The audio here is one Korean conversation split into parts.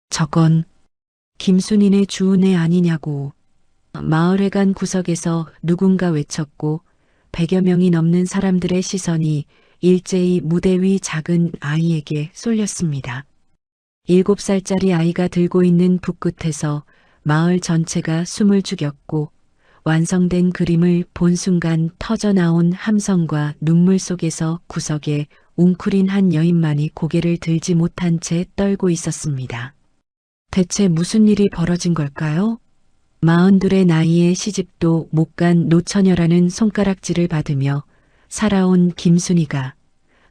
저건 김순인의 주운 애 아니냐고. 마을회관 구석에서 누군가 외쳤고 100여 명이 넘는 사람들의 시선이 일제히 무대 위 작은 아이에게 쏠렸습니다. 7살짜리 아이가 들고 있는 붓끝에서 마을 전체가 숨을 죽였고 완성된 그림을 본 순간 터져나온 함성과 눈물 속에서 구석에 웅크린 한 여인만이 고개를 들지 못한 채 떨고 있었습니다. 대체 무슨 일이 벌어진 걸까요? 42의 나이에 시집도 못 간 노처녀라는 손가락질을 받으며 살아온 김순이가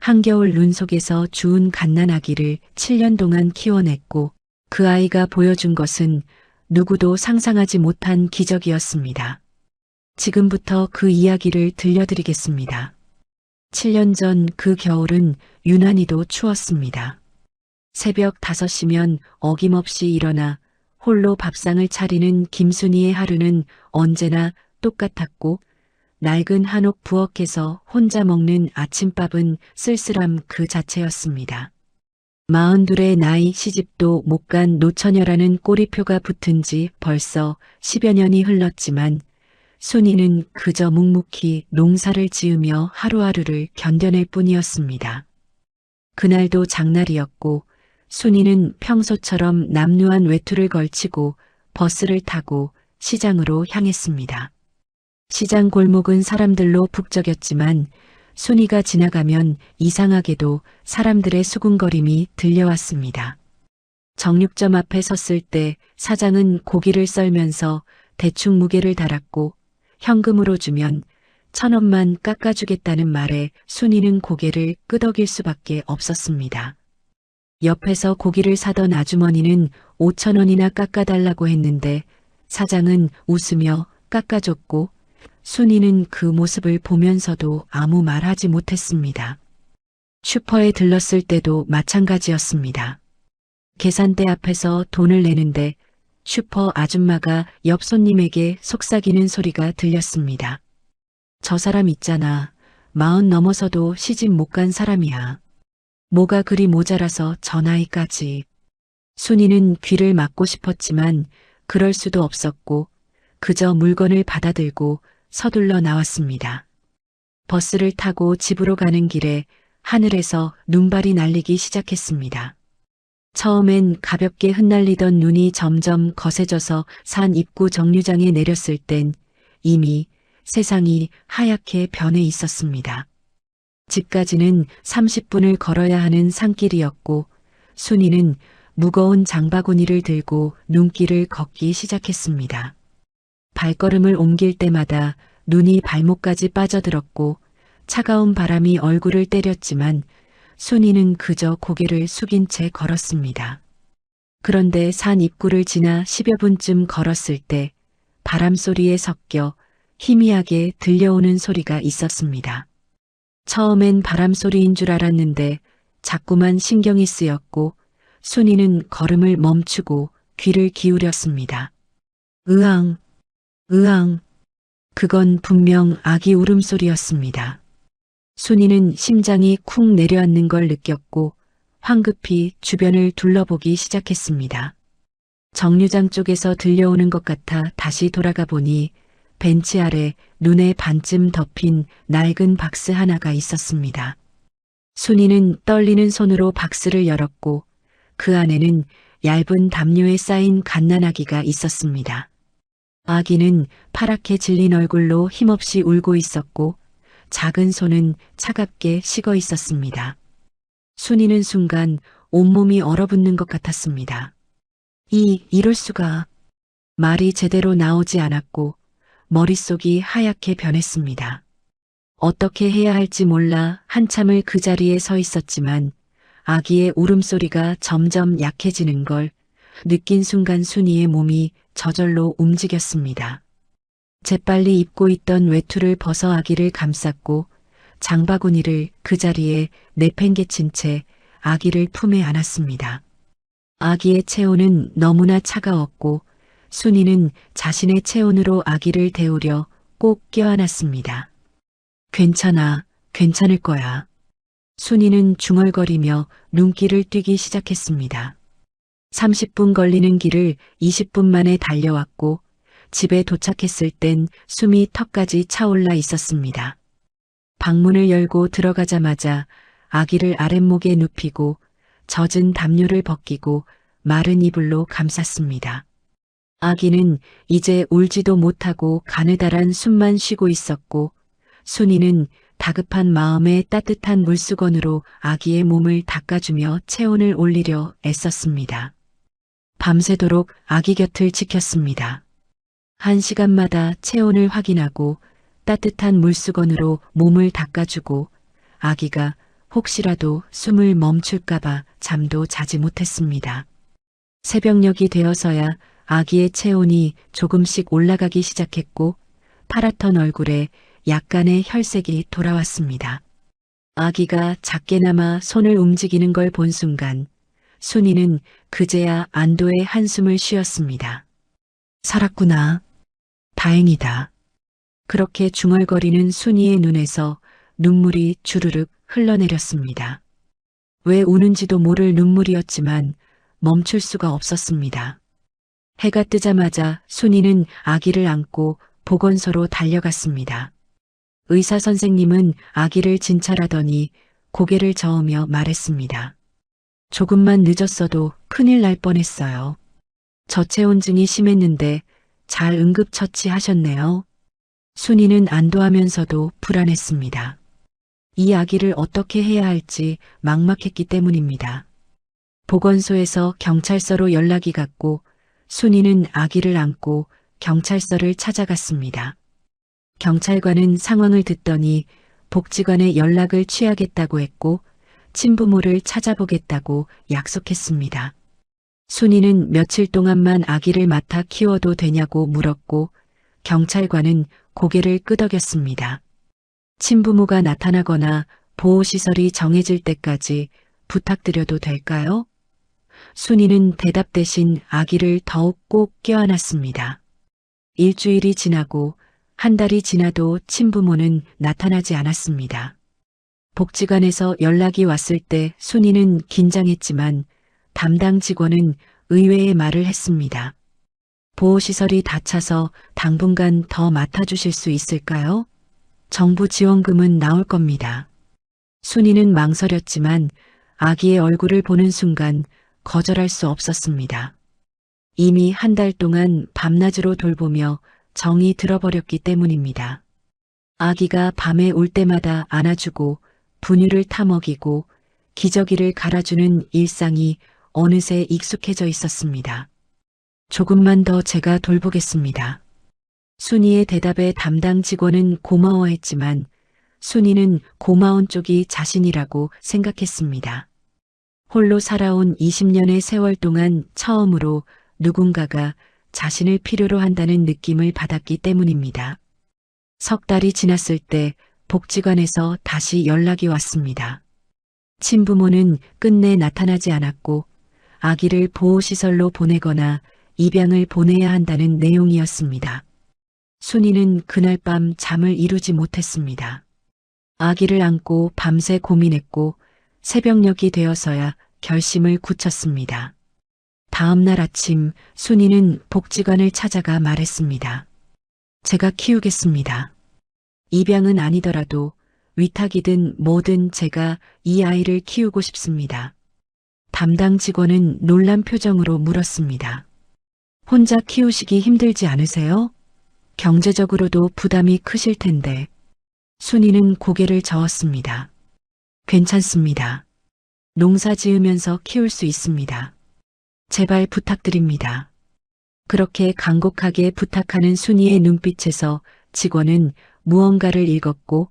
한겨울 눈 속에서 주운 갓난아기를 7년 동안 키워냈고 그 아이가 보여준 것은 누구도 상상하지 못한 기적이었습니다. 지금부터 그 이야기를 들려드리겠습니다. 7년 전 그 겨울은 유난히도 추웠습니다. 새벽 5시면 어김없이 일어나 홀로 밥상을 차리는 김순이의 하루는 언제나 똑같았고 낡은 한옥 부엌에서 혼자 먹는 아침밥은 쓸쓸함 그 자체였습니다. 42의 나이 시집도 못 간 노처녀라는 꼬리표가 붙은 지 벌써 10여 년이 흘렀지만 순이는 그저 묵묵히 농사를 지으며 하루하루를 견뎌낼 뿐이었습니다. 그날도 장날이었고 순이는 평소처럼 남루한 외투를 걸치고 버스를 타고 시장으로 향했습니다. 시장 골목은 사람들로 북적였지만 순이가 지나가면 이상하게도 사람들의 수군거림이 들려왔습니다. 정육점 앞에 섰을 때 사장은 고기를 썰면서 대충 무게를 달았고 현금으로 주면 1,000원만 깎아주겠다는 말에 순이는 고개를 끄덕일 수밖에 없었습니다. 옆에서 고기를 사던 아주머니는 5,000원이나 깎아달라고 했는데 사장은 웃으며 깎아줬고 순이는 그 모습을 보면서도 아무 말하지 못했습니다. 슈퍼에 들렀을 때도 마찬가지였습니다. 계산대 앞에서 돈을 내는데 슈퍼 아줌마가 옆 손님에게 속삭이는 소리가 들렸습니다. 저 사람 있잖아. 40 넘어서도 시집 못 간 사람이야. 뭐가 그리 모자라서 저 나이까지. 순이는 귀를 막고 싶었지만 그럴 수도 없었고 그저 물건을 받아들고 서둘러 나왔습니다. 버스를 타고 집으로 가는 길에 하늘에서 눈발이 날리기 시작했습니다. 처음엔 가볍게 흩날리던 눈이 점점 거세져서 산 입구 정류장에 내렸을 땐 이미 세상이 하얗게 변해 있었습니다. 집까지는 30분을 걸어야 하는 산길이었고 순이는 무거운 장바구니를 들고 눈길을 걷기 시작했습니다. 발걸음을 옮길 때마다 눈이 발목까지 빠져들었고 차가운 바람이 얼굴을 때렸지만 순이는 그저 고개를 숙인 채 걸었습니다. 그런데 산 입구를 지나 10여 분쯤 걸었을 때 바람 소리에 섞여 희미하게 들려오는 소리가 있었습니다. 처음엔 바람 소리인 줄 알았는데 자꾸만 신경이 쓰였고 순이는 걸음을 멈추고 귀를 기울였습니다. 으앙, 으앙. 그건 분명 아기 울음소리였습니다. 순이는 심장이 쿵 내려앉는 걸 느꼈고 황급히 주변을 둘러보기 시작했습니다. 정류장 쪽에서 들려오는 것 같아 다시 돌아가 보니 벤치 아래 눈에 반쯤 덮인 낡은 박스 하나가 있었습니다. 순이는 떨리는 손으로 박스를 열었고 그 안에는 얇은 담요에 쌓인 갓난아기가 있었습니다. 아기는 파랗게 질린 얼굴로 힘없이 울고 있었고 작은 손은 차갑게 식어 있었습니다. 순이는 순간 온몸이 얼어붙는 것 같았습니다. 이럴 수가. 말이 제대로 나오지 않았고 머릿속이 하얗게 변했습니다. 어떻게 해야 할지 몰라 한참을 그 자리에 서 있었지만 아기의 울음소리가 점점 약해지는 걸 느낀 순간 순이의 몸이 저절로 움직였습니다. 재빨리 입고 있던 외투를 벗어 아기를 감쌌고 장바구니를 그 자리에 내팽개친 채 아기를 품에 안았습니다. 아기의 체온은 너무나 차가웠고 순이는 자신의 체온으로 아기를 데우려 꼭 껴안았습니다. 괜찮아, 괜찮을 거야. 순이는 중얼거리며 눈길을 띄기 시작했습니다. 30분 걸리는 길을 20분 만에 달려왔고 집에 도착했을 땐 숨이 턱까지 차올라 있었습니다. 방문을 열고 들어가자마자 아기를 아랫목에 눕히고 젖은 담요를 벗기고 마른 이불로 감쌌습니다. 아기는 이제 울지도 못하고 가느다란 숨만 쉬고 있었고 순이는 다급한 마음에 따뜻한 물수건으로 아기의 몸을 닦아주며 체온을 올리려 애썼습니다. 밤새도록 아기 곁을 지켰습니다. 1시간마다 체온을 확인하고 따뜻한 물수건으로 몸을 닦아주고 아기가 혹시라도 숨을 멈출까봐 잠도 자지 못했습니다. 새벽녘이 되어서야 아기의 체온이 조금씩 올라가기 시작했고 파랗던 얼굴에 약간의 혈색이 돌아왔습니다. 아기가 작게나마 손을 움직이는 걸 본 순간 순이는 그제야 안도의 한숨을 쉬었습니다. 살았구나. 다행이다. 그렇게 중얼거리는 순이의 눈에서 눈물이 주르륵 흘러내렸습니다. 왜 우는지도 모를 눈물이었지만 멈출 수가 없었습니다. 해가 뜨자마자 순이는 아기를 안고 보건소로 달려갔습니다. 의사 선생님은 아기를 진찰하더니 고개를 저으며 말했습니다. 조금만 늦었어도 큰일 날 뻔했어요. 저체온증이 심했는데 잘 응급처치하셨네요. 순이는 안도하면서도 불안했습니다. 이 아기를 어떻게 해야 할지 막막했기 때문입니다. 보건소에서 경찰서로 연락이 갔고 순이는 아기를 안고 경찰서를 찾아갔습니다. 경찰관은 상황을 듣더니 복지관에 연락을 취하겠다고 했고 친부모를 찾아보겠다고 약속했습니다. 순이는 며칠 동안만 아기를 맡아 키워도 되냐고 물었고 경찰관은 고개를 끄덕였습니다. 친부모가 나타나거나 보호시설이 정해질 때까지 부탁드려도 될까요? 순이는 대답 대신 아기를 더욱 꼭 껴안았습니다. 일주일이 지나고 한 달이 지나도 친부모는 나타나지 않았습니다. 복지관에서 연락이 왔을 때 순이는 긴장했지만 담당 직원은 의외의 말을 했습니다. 보호시설이 다 차서 당분간 더 맡아주실 수 있을까요? 정부 지원금은 나올 겁니다. 순이는 망설였지만 아기의 얼굴을 보는 순간 거절할 수 없었습니다. 이미 한 달 동안 밤낮으로 돌보며 정이 들어버렸기 때문입니다. 아기가 밤에 울 때마다 안아주고 분유를 타먹이고 기저귀를 갈아주는 일상이 어느새 익숙해져 있었습니다. 조금만 더 제가 돌보겠습니다. 순이의 대답에 담당 직원은 고마워했지만 순이는 고마운 쪽이 자신이라고 생각했습니다. 홀로 살아온 20년의 세월 동안 처음으로 누군가가 자신을 필요로 한다는 느낌을 받았기 때문입니다. 석 달이 지났을 때 복지관에서 다시 연락이 왔습니다. 친부모는 끝내 나타나지 않았고 아기를 보호시설로 보내거나 입양을 보내야 한다는 내용이었습니다. 순이는 그날 밤 잠을 이루지 못했습니다. 아기를 안고 밤새 고민했고 새벽녘이 되어서야 결심을 굳혔습니다. 다음 날 아침 순이는 복지관을 찾아가 말했습니다. 제가 키우겠습니다. 입양은 아니더라도 위탁이든 뭐든 제가 이 아이를 키우고 싶습니다. 담당 직원은 놀란 표정으로 물었습니다. 혼자 키우시기 힘들지 않으세요? 경제적으로도 부담이 크실 텐데. 순이는 고개를 저었습니다. 괜찮습니다. 농사 지으면서 키울 수 있습니다. 제발 부탁드립니다. 그렇게 간곡하게 부탁하는 순이의 눈빛에서 직원은 무언가를 읽었고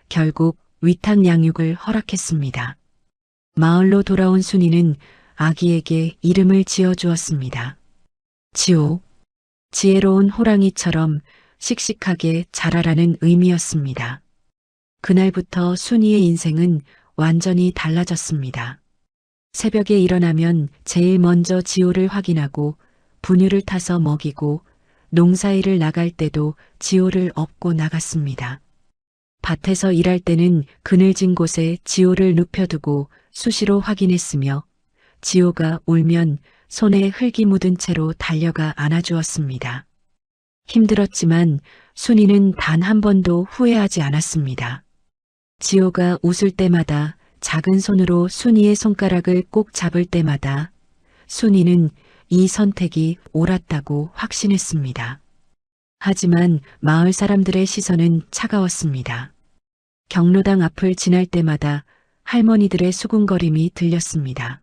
결국 위탁 양육을 허락했습니다. 마을로 돌아온 순이는 아기에게 이름을 지어주었습니다. 지호, 지혜로운 호랑이처럼 씩씩하게 자라라는 의미였습니다. 그날부터 순이의 인생은 완전히 달라졌습니다. 새벽에 일어나면 제일 먼저 지호를 확인하고 분유를 타서 먹이고 농사일을 나갈 때도 지호를 업고 나갔습니다. 밭에서 일할 때는 그늘진 곳에 지호를 눕혀두고 수시로 확인했으며 지호가 울면 손에 흙이 묻은 채로 달려가 안아주었습니다. 힘들었지만 순이는 단 한 번도 후회하지 않았습니다. 지호가 웃을 때마다, 작은 손으로 순이의 손가락을 꼭 잡을 때마다 순이는 이 선택이 옳았다고 확신했습니다. 하지만 마을 사람들의 시선은 차가웠습니다. 경로당 앞을 지날 때마다 할머니들의 수군거림이 들렸습니다.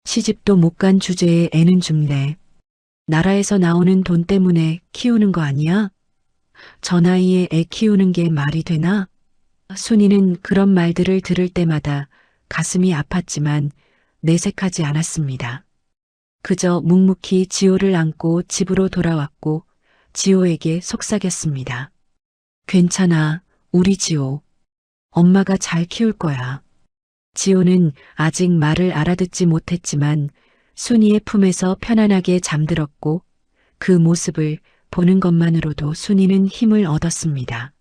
시집도 못 간 주제에 애는 죽네. 나라에서 나오는 돈 때문에 키우는 거 아니야? 저 나이에 애 키우는 게 말이 되나? 순이는 그런 말들을 들을 때마다 가슴이 아팠지만 내색하지 않았습니다. 그저 묵묵히 지호를 안고 집으로 돌아왔고 지호에게 속삭였습니다. 괜찮아, 우리 지호. 엄마가 잘 키울 거야. 지호는 아직 말을 알아듣지 못했지만 순이의 품에서 편안하게 잠들었고 그 모습을 보는 것만으로도 순이는 힘을 얻었습니다.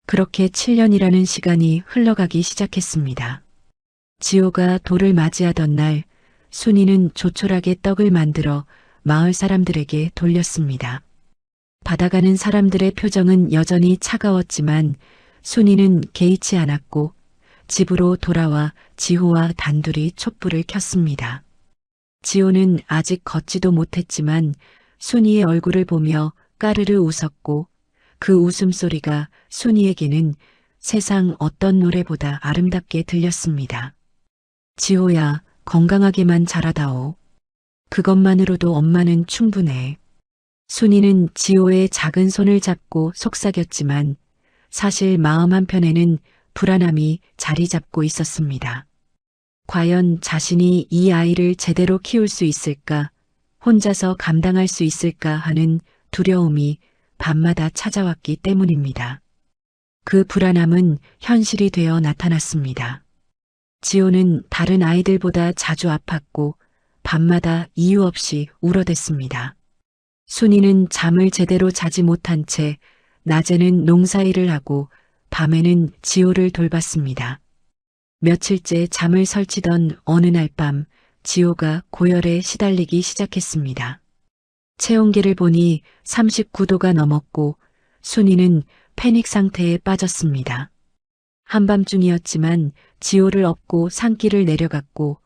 그렇게 7년이라는 시간이 흘러가기 시작했습니다. 지호가 돌을 맞이하던 날 순이는 조촐하게 떡을 만들어 마을 사람들에게 돌렸습니다. 받아가는 사람들의 표정은 여전히 차가웠지만 순이는 개의치 않았고 집으로 돌아와 지호와 단둘이 촛불을 켰습니다. 지호는 아직 걷지도 못했지만 순이의 얼굴을 보며 까르르 웃었고 그 웃음소리가 순이에게는 세상 어떤 노래보다 아름답게 들렸습니다. 지호야, 건강하게만 자라다오. 그것만으로도 엄마는 충분해. 순이는 지호의 작은 손을 잡고 속삭였지만 사실 마음 한편에는 불안함이 자리 잡고 있었습니다. 과연 자신이 이 아이를 제대로 키울 수 있을까, 혼자서 감당할 수 있을까 하는 두려움이 밤마다 찾아왔기 때문입니다. 그 불안함은 현실이 되어 나타났습니다. 지호는 다른 아이들보다 자주 아팠고 밤마다 이유 없이 울어댔습니다. 순이는 잠을 제대로 자지 못한 채 낮에는 농사일을 하고 밤에는 지호를 돌봤습니다. 며칠째 잠을 설치던 어느 날 밤 지호가 고열에 시달리기 시작했습니다. 체온계를 보니 39도가 넘었고 순이는 패닉 상태에 빠졌습니다. 한밤중이었지만 지호를 업고 산길을 내려갔고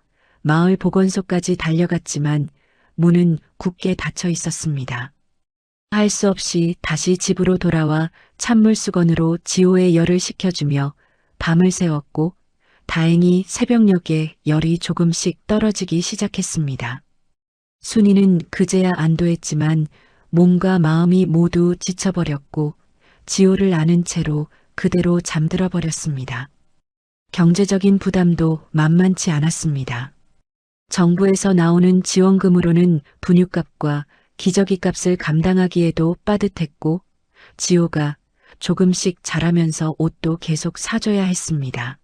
마을 보건소까지 달려갔지만 문은 굳게 닫혀 있었습니다. 할 수 없이 다시 집으로 돌아와 찬물 수건으로 지호의 열을 식혀주며 밤을 새웠고 다행히 새벽녘에 열이 조금씩 떨어지기 시작했습니다. 순이는 그제야 안도했지만 몸과 마음이 모두 지쳐버렸고 지호를 안은 채로 그대로 잠들어 버렸습니다. 경제적인 부담도 만만치 않았습니다. 정부에서 나오는 지원금으로는 분유값과 기저귀 값을 감당하기에도 빠듯했고 지호가 조금씩 자라면서 옷도 계속 사줘야 했습니다.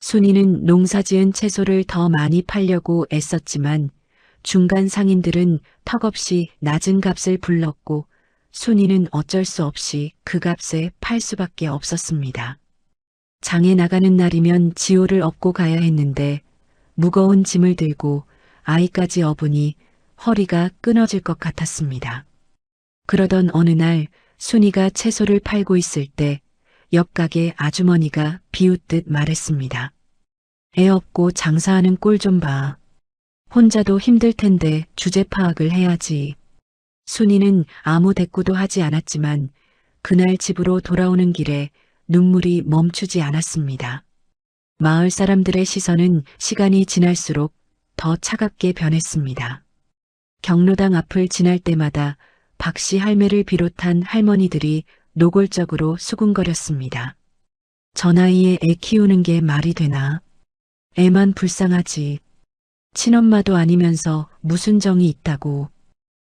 순이는 농사지은 채소를 더 많이 팔려고 애썼지만 중간 상인들은 턱없이 낮은 값을 불렀고 순이는 어쩔 수 없이 그 값에 팔 수밖에 없었습니다. 장에 나가는 날이면 지호를 업고 가야 했는데 무거운 짐을 들고 아이까지 업으니 허리가 끊어질 것 같았습니다. 그러던 어느 날 순이가 채소를 팔고 있을 때 옆 가게 아주머니가 비웃듯 말했습니다. 애 없고 장사하는 꼴 좀 봐. 혼자도 힘들 텐데 주제 파악을 해야지. 순이는 아무 대꾸도 하지 않았지만 그날 집으로 돌아오는 길에 눈물이 멈추지 않았습니다. 마을 사람들의 시선은 시간이 지날수록 더 차갑게 변했습니다. 경로당 앞을 지날 때마다 박씨 할매를 비롯한 할머니들이 노골적으로 수군거렸습니다. 저 나이에 애 키우는 게 말이 되나? 애만 불쌍하지. 친엄마도 아니면서 무슨 정이 있다고.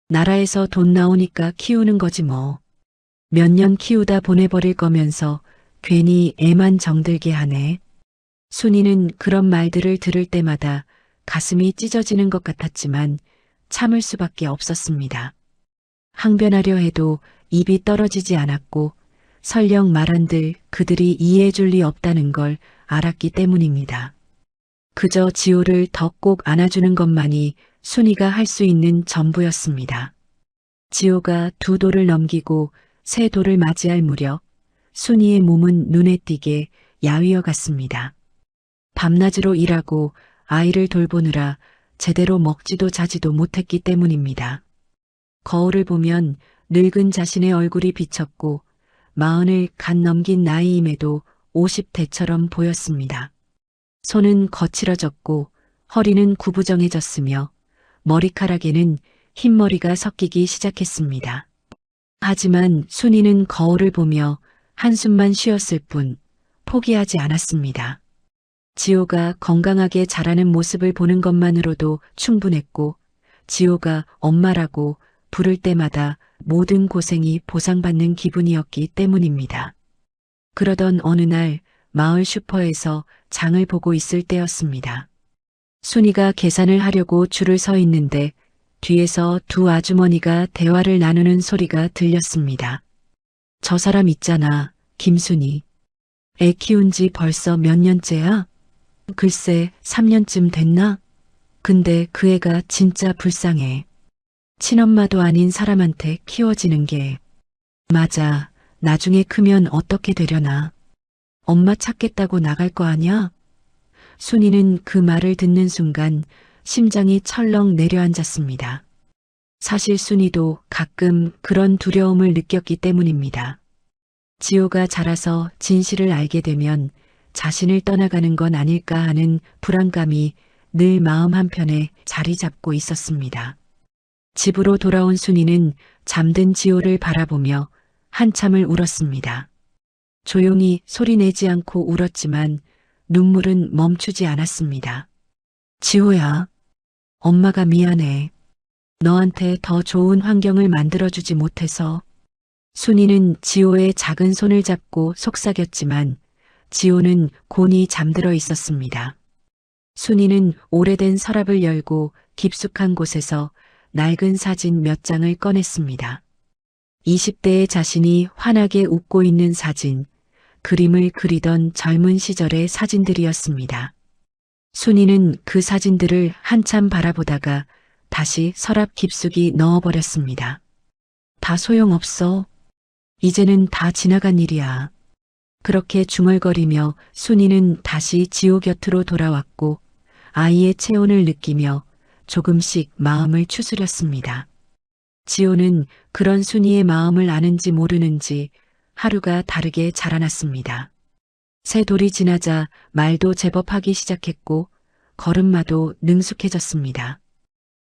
나라에서 돈 나오니까 키우는 거지 뭐. 몇 년 키우다 보내버릴 거면서 괜히 애만 정들게 하네. 순이는 그런 말들을 들을 때마다 가슴이 찢어지는 것 같았지만 참을 수밖에 없었습니다. 항변하려 해도 입이 떨어지지 않았고 설령 말한들 그들이 이해해줄 리 없다는 걸 알았기 때문입니다. 그저 지호를 더 꼭 안아주는 것만이 순이가 할 수 있는 전부였습니다. 지호가 두 돌을 넘기고 세 돌을 맞이할 무렵 순이의 몸은 눈에 띄게 야위어 갔습니다. 밤낮으로 일하고 아이를 돌보느라 제대로 먹지도 자지도 못했기 때문입니다. 거울을 보면 늙은 자신의 얼굴이 비쳤고 40을 갓 넘긴 나이임에도 50대처럼 보였습니다. 손은 거칠어졌고 허리는 구부정해졌으며 머리카락에는 흰머리가 섞이기 시작했습니다. 하지만 순이는 거울을 보며 한숨만 쉬었을 뿐 포기하지 않았습니다. 지호가 건강하게 자라는 모습을 보는 것만으로도 충분했고 지호가 엄마라고 부를 때마다 모든 고생이 보상받는 기분이었기 때문입니다. 그러던 어느 날 마을 슈퍼에서 장을 보고 있을 때였습니다. 순이가 계산을 하려고 줄을 서 있는데 뒤에서 두 아주머니가 대화를 나누는 소리가 들렸습니다. 저 사람 있잖아, 김순이. 애 키운 지 벌써 몇 년째야? 글쎄, 3년쯤 됐나? 근데 그 애가 진짜 불쌍해. 친엄마도 아닌 사람한테 키워지는 게. 맞아, 나중에 크면 어떻게 되려나. 엄마 찾겠다고 나갈 거 아냐? 순이는 그 말을 듣는 순간 심장이 철렁 내려앉았습니다. 사실 순이도 가끔 그런 두려움을 느꼈기 때문입니다. 지호가 자라서 진실을 알게 되면 자신을 떠나가는 건 아닐까 하는 불안감이 늘 마음 한편에 자리 잡고 있었습니다. 집으로 돌아온 순이는 잠든 지호를 바라보며 한참을 울었습니다. 조용히 소리내지 않고 울었지만 눈물은 멈추지 않았습니다. 지호야, 엄마가 미안해. 너한테 더 좋은 환경을 만들어주지 못해서. 순이는 지호의 작은 손을 잡고 속삭였지만 지호는 곤히 잠들어 있었습니다. 순이는 오래된 서랍을 열고 깊숙한 곳에서 낡은 사진 몇 장을 꺼냈습니다. 20대의 자신이 환하게 웃고 있는 사진, 그림을 그리던 젊은 시절의 사진들이었습니다. 순이는 그 사진들을 한참 바라보다가 다시 서랍 깊숙이 넣어버렸습니다. 다 소용없어. 이제는 다 지나간 일이야. 그렇게 중얼거리며 순이는 다시 지호 곁으로 돌아왔고 아이의 체온을 느끼며 조금씩 마음을 추스렸습니다. 지호는 그런 순이의 마음을 아는지 모르는지 하루가 다르게 자라났습니다. 세 돌이 지나자 말도 제법 하기 시작했고 걸음마도 능숙해졌습니다.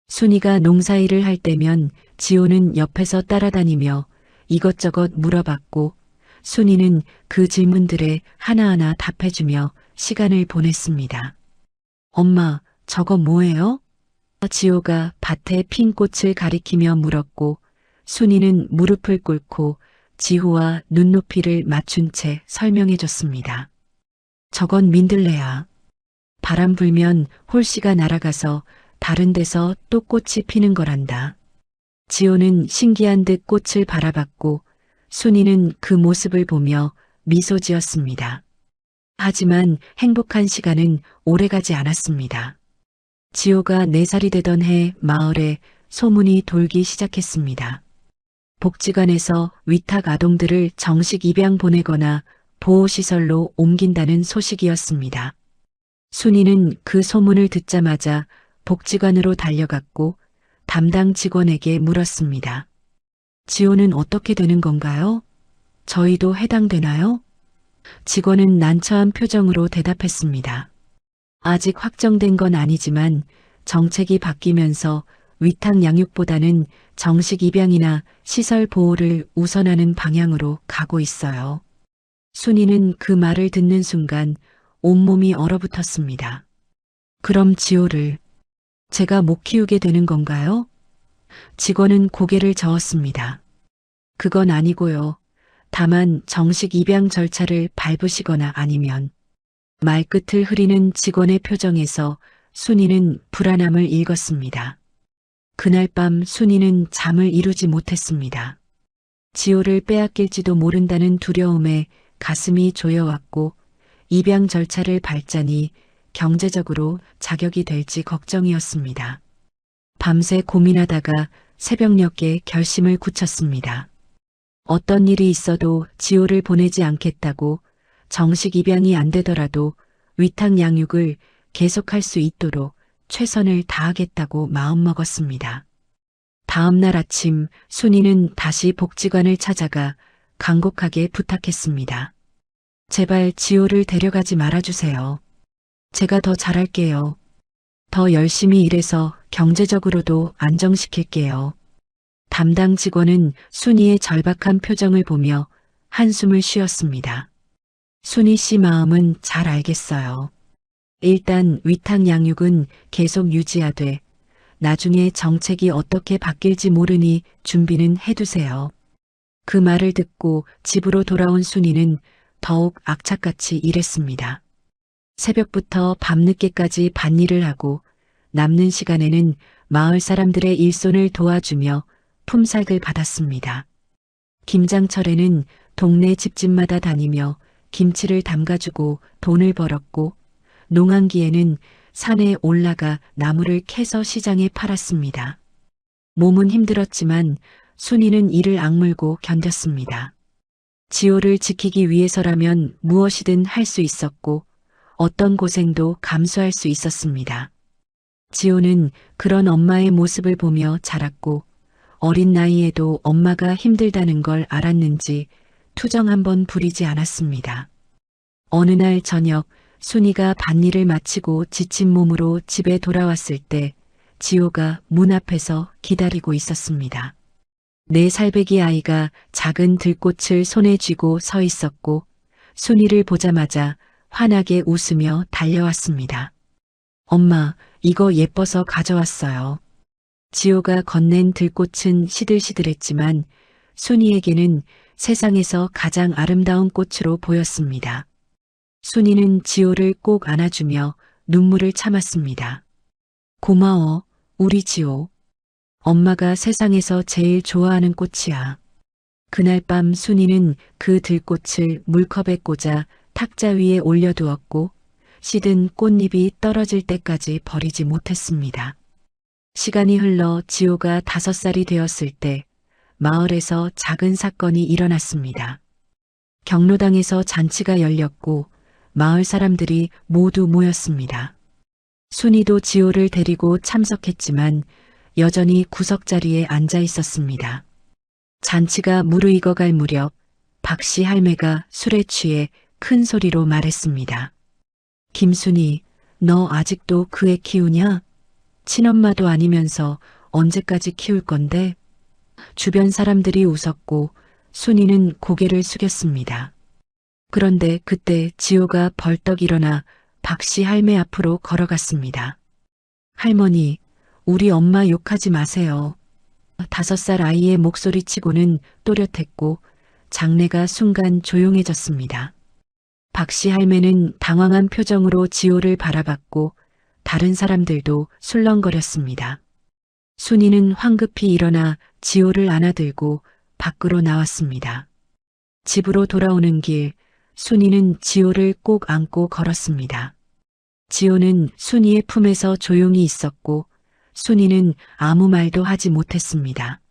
순이가 농사일을 할 때면 지호는 옆에서 따라다니며 이것저것 물어봤고 순이는 그 질문들에 하나하나 답해주며 시간을 보냈습니다. 엄마, 저거 뭐예요? 지호가 밭에 핀 꽃을 가리키며 물었고 순이는 무릎을 꿇고 지호와 눈높이를 맞춘 채 설명해줬습니다. 저건 민들레야. 바람 불면 홀씨가 날아가서 다른 데서 또 꽃이 피는 거란다. 지호는 신기한 듯 꽃을 바라봤고 순이는 그 모습을 보며 미소 지었습니다. 하지만 행복한 시간은 오래가지 않았습니다. 지호가 4살이 되던 해 마을에 소문이 돌기 시작했습니다. 복지관에서 위탁 아동들을 정식 입양 보내거나 보호시설로 옮긴다는 소식이었습니다. 순이는 그 소문을 듣자마자 복지관으로 달려갔고 담당 직원에게 물었습니다. 지호는 어떻게 되는 건가요? 저희도 해당되나요? 직원은 난처한 표정으로 대답했습니다. 아직 확정된 건 아니지만 정책이 바뀌면서 위탁 양육보다는 정식 입양이나 시설 보호를 우선하는 방향으로 가고 있어요. 순이는 그 말을 듣는 순간 온몸이 얼어붙었습니다. 그럼 지호를 제가 못 키우게 되는 건가요? 직원은 고개를 저었습니다. 그건 아니고요. 다만 정식 입양 절차를 밟으시거나 아니면. 말끝을 흐리는 직원의 표정에서 순이는 불안함을 읽었습니다. 그날 밤 순이는 잠을 이루지 못했습니다. 지호를 빼앗길지도 모른다는 두려움에 가슴이 조여왔고 입양 절차를 밟자니 경제적으로 자격이 될지 걱정이었습니다. 밤새 고민하다가 새벽녘에 결심을 굳혔습니다. 어떤 일이 있어도 지호를 보내지 않겠다고, 정식 입양이 안 되더라도 위탁 양육을 계속할 수 있도록 최선을 다하겠다고 마음먹었습니다. 다음 날 아침 순이는 다시 복지관을 찾아가 간곡하게 부탁했습니다. 제발 지호를 데려가지 말아주세요. 제가 더 잘할게요. 더 열심히 일해서 경제적으로도 안정시킬게요. 담당 직원은 순이의 절박한 표정을 보며 한숨을 쉬었습니다. 순이 씨 마음은 잘 알겠어요. 일단 위탁 양육은 계속 유지하되 나중에 정책이 어떻게 바뀔지 모르니 준비는 해두세요. 그 말을 듣고 집으로 돌아온 순이는 더욱 악착같이 일했습니다. 새벽부터 밤늦게까지 밭일을 하고 남는 시간에는 마을 사람들의 일손을 도와주며 품삯을 받았습니다. 김장철에는 동네 집집마다 다니며 김치를 담가주고 돈을 벌었고, 농한기에는 산에 올라가 나무를 캐서 시장에 팔았습니다. 몸은 힘들었지만 순이는 이를 악물고 견뎠습니다. 지호를 지키기 위해서라면 무엇이든 할 수 있었고 어떤 고생도 감수할 수 있었습니다. 지호는 그런 엄마의 모습을 보며 자랐고 어린 나이에도 엄마가 힘들다는 걸 알았는지 투정 한번 부리지 않았습니다. 어느 날 저녁 순이가 밭일을 마치고 지친 몸으로 집에 돌아왔을 때 지호가 문 앞에서 기다리고 있었습니다. 4살배기 아이가 작은 들꽃을 손에 쥐고 서 있었고 순이를 보자마자 환하게 웃으며 달려왔습니다. 엄마, 이거 예뻐서 가져왔어요. 지호가 건넨 들꽃은 시들시들했지만 순이에게는 세상에서 가장 아름다운 꽃으로 보였습니다. 순이는 지호를 꼭 안아주며 눈물을 참았습니다. 고마워, 우리 지호. 엄마가 세상에서 제일 좋아하는 꽃이야. 그날 밤 순이는 그 들꽃을 물컵에 꽂아 탁자 위에 올려두었고 시든 꽃잎이 떨어질 때까지 버리지 못했습니다. 시간이 흘러 지호가 5살이 되었을 때 마을에서 작은 사건이 일어났습니다. 경로당에서 잔치가 열렸고 마을 사람들이 모두 모였습니다. 순이도 지호를 데리고 참석했지만 여전히 구석자리에 앉아 있었습니다. 잔치가 무르익어갈 무렵 박씨 할매가 술에 취해 큰 소리로 말했습니다. 김순이, 너 아직도 그 애 키우냐? 친엄마도 아니면서 언제까지 키울 건데? 주변 사람들이 웃었고 순이는 고개를 숙였습니다. 그런데 그때 지호가 벌떡 일어나 박씨 할매 앞으로 걸어갔습니다. 할머니, 우리 엄마 욕하지 마세요. 5살 아이의 목소리치고는 또렷했고 장내가 순간 조용해졌습니다. 박씨 할매는 당황한 표정으로 지호를 바라봤고 다른 사람들도 술렁거렸습니다. 순이는 황급히 일어나 지호를 안아들고 밖으로 나왔습니다. 집으로 돌아오는 길, 순이는 지호를 꼭 안고 걸었습니다. 지호는 순이의 품에서 조용히 있었고 순이는 아무 말도 하지 못했습니다.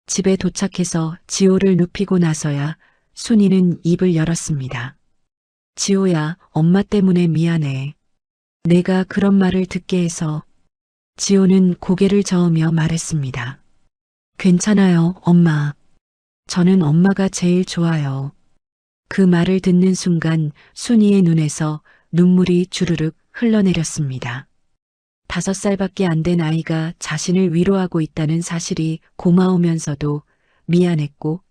집에 도착해서 지호를 눕히고 나서야 순이는 입을 열었습니다. 지호야, 엄마 때문에 미안해. 내가 그런 말을 듣게 해서. 지호는 고개를 저으며 말했습니다. 괜찮아요, 엄마. 저는 엄마가 제일 좋아요. 그 말을 듣는 순간 순이의 눈에서 눈물이 주르륵 흘러내렸습니다. 5살밖에 안 된 아이가 자신을 위로하고 있다는 사실이 고마우면서도 미안했고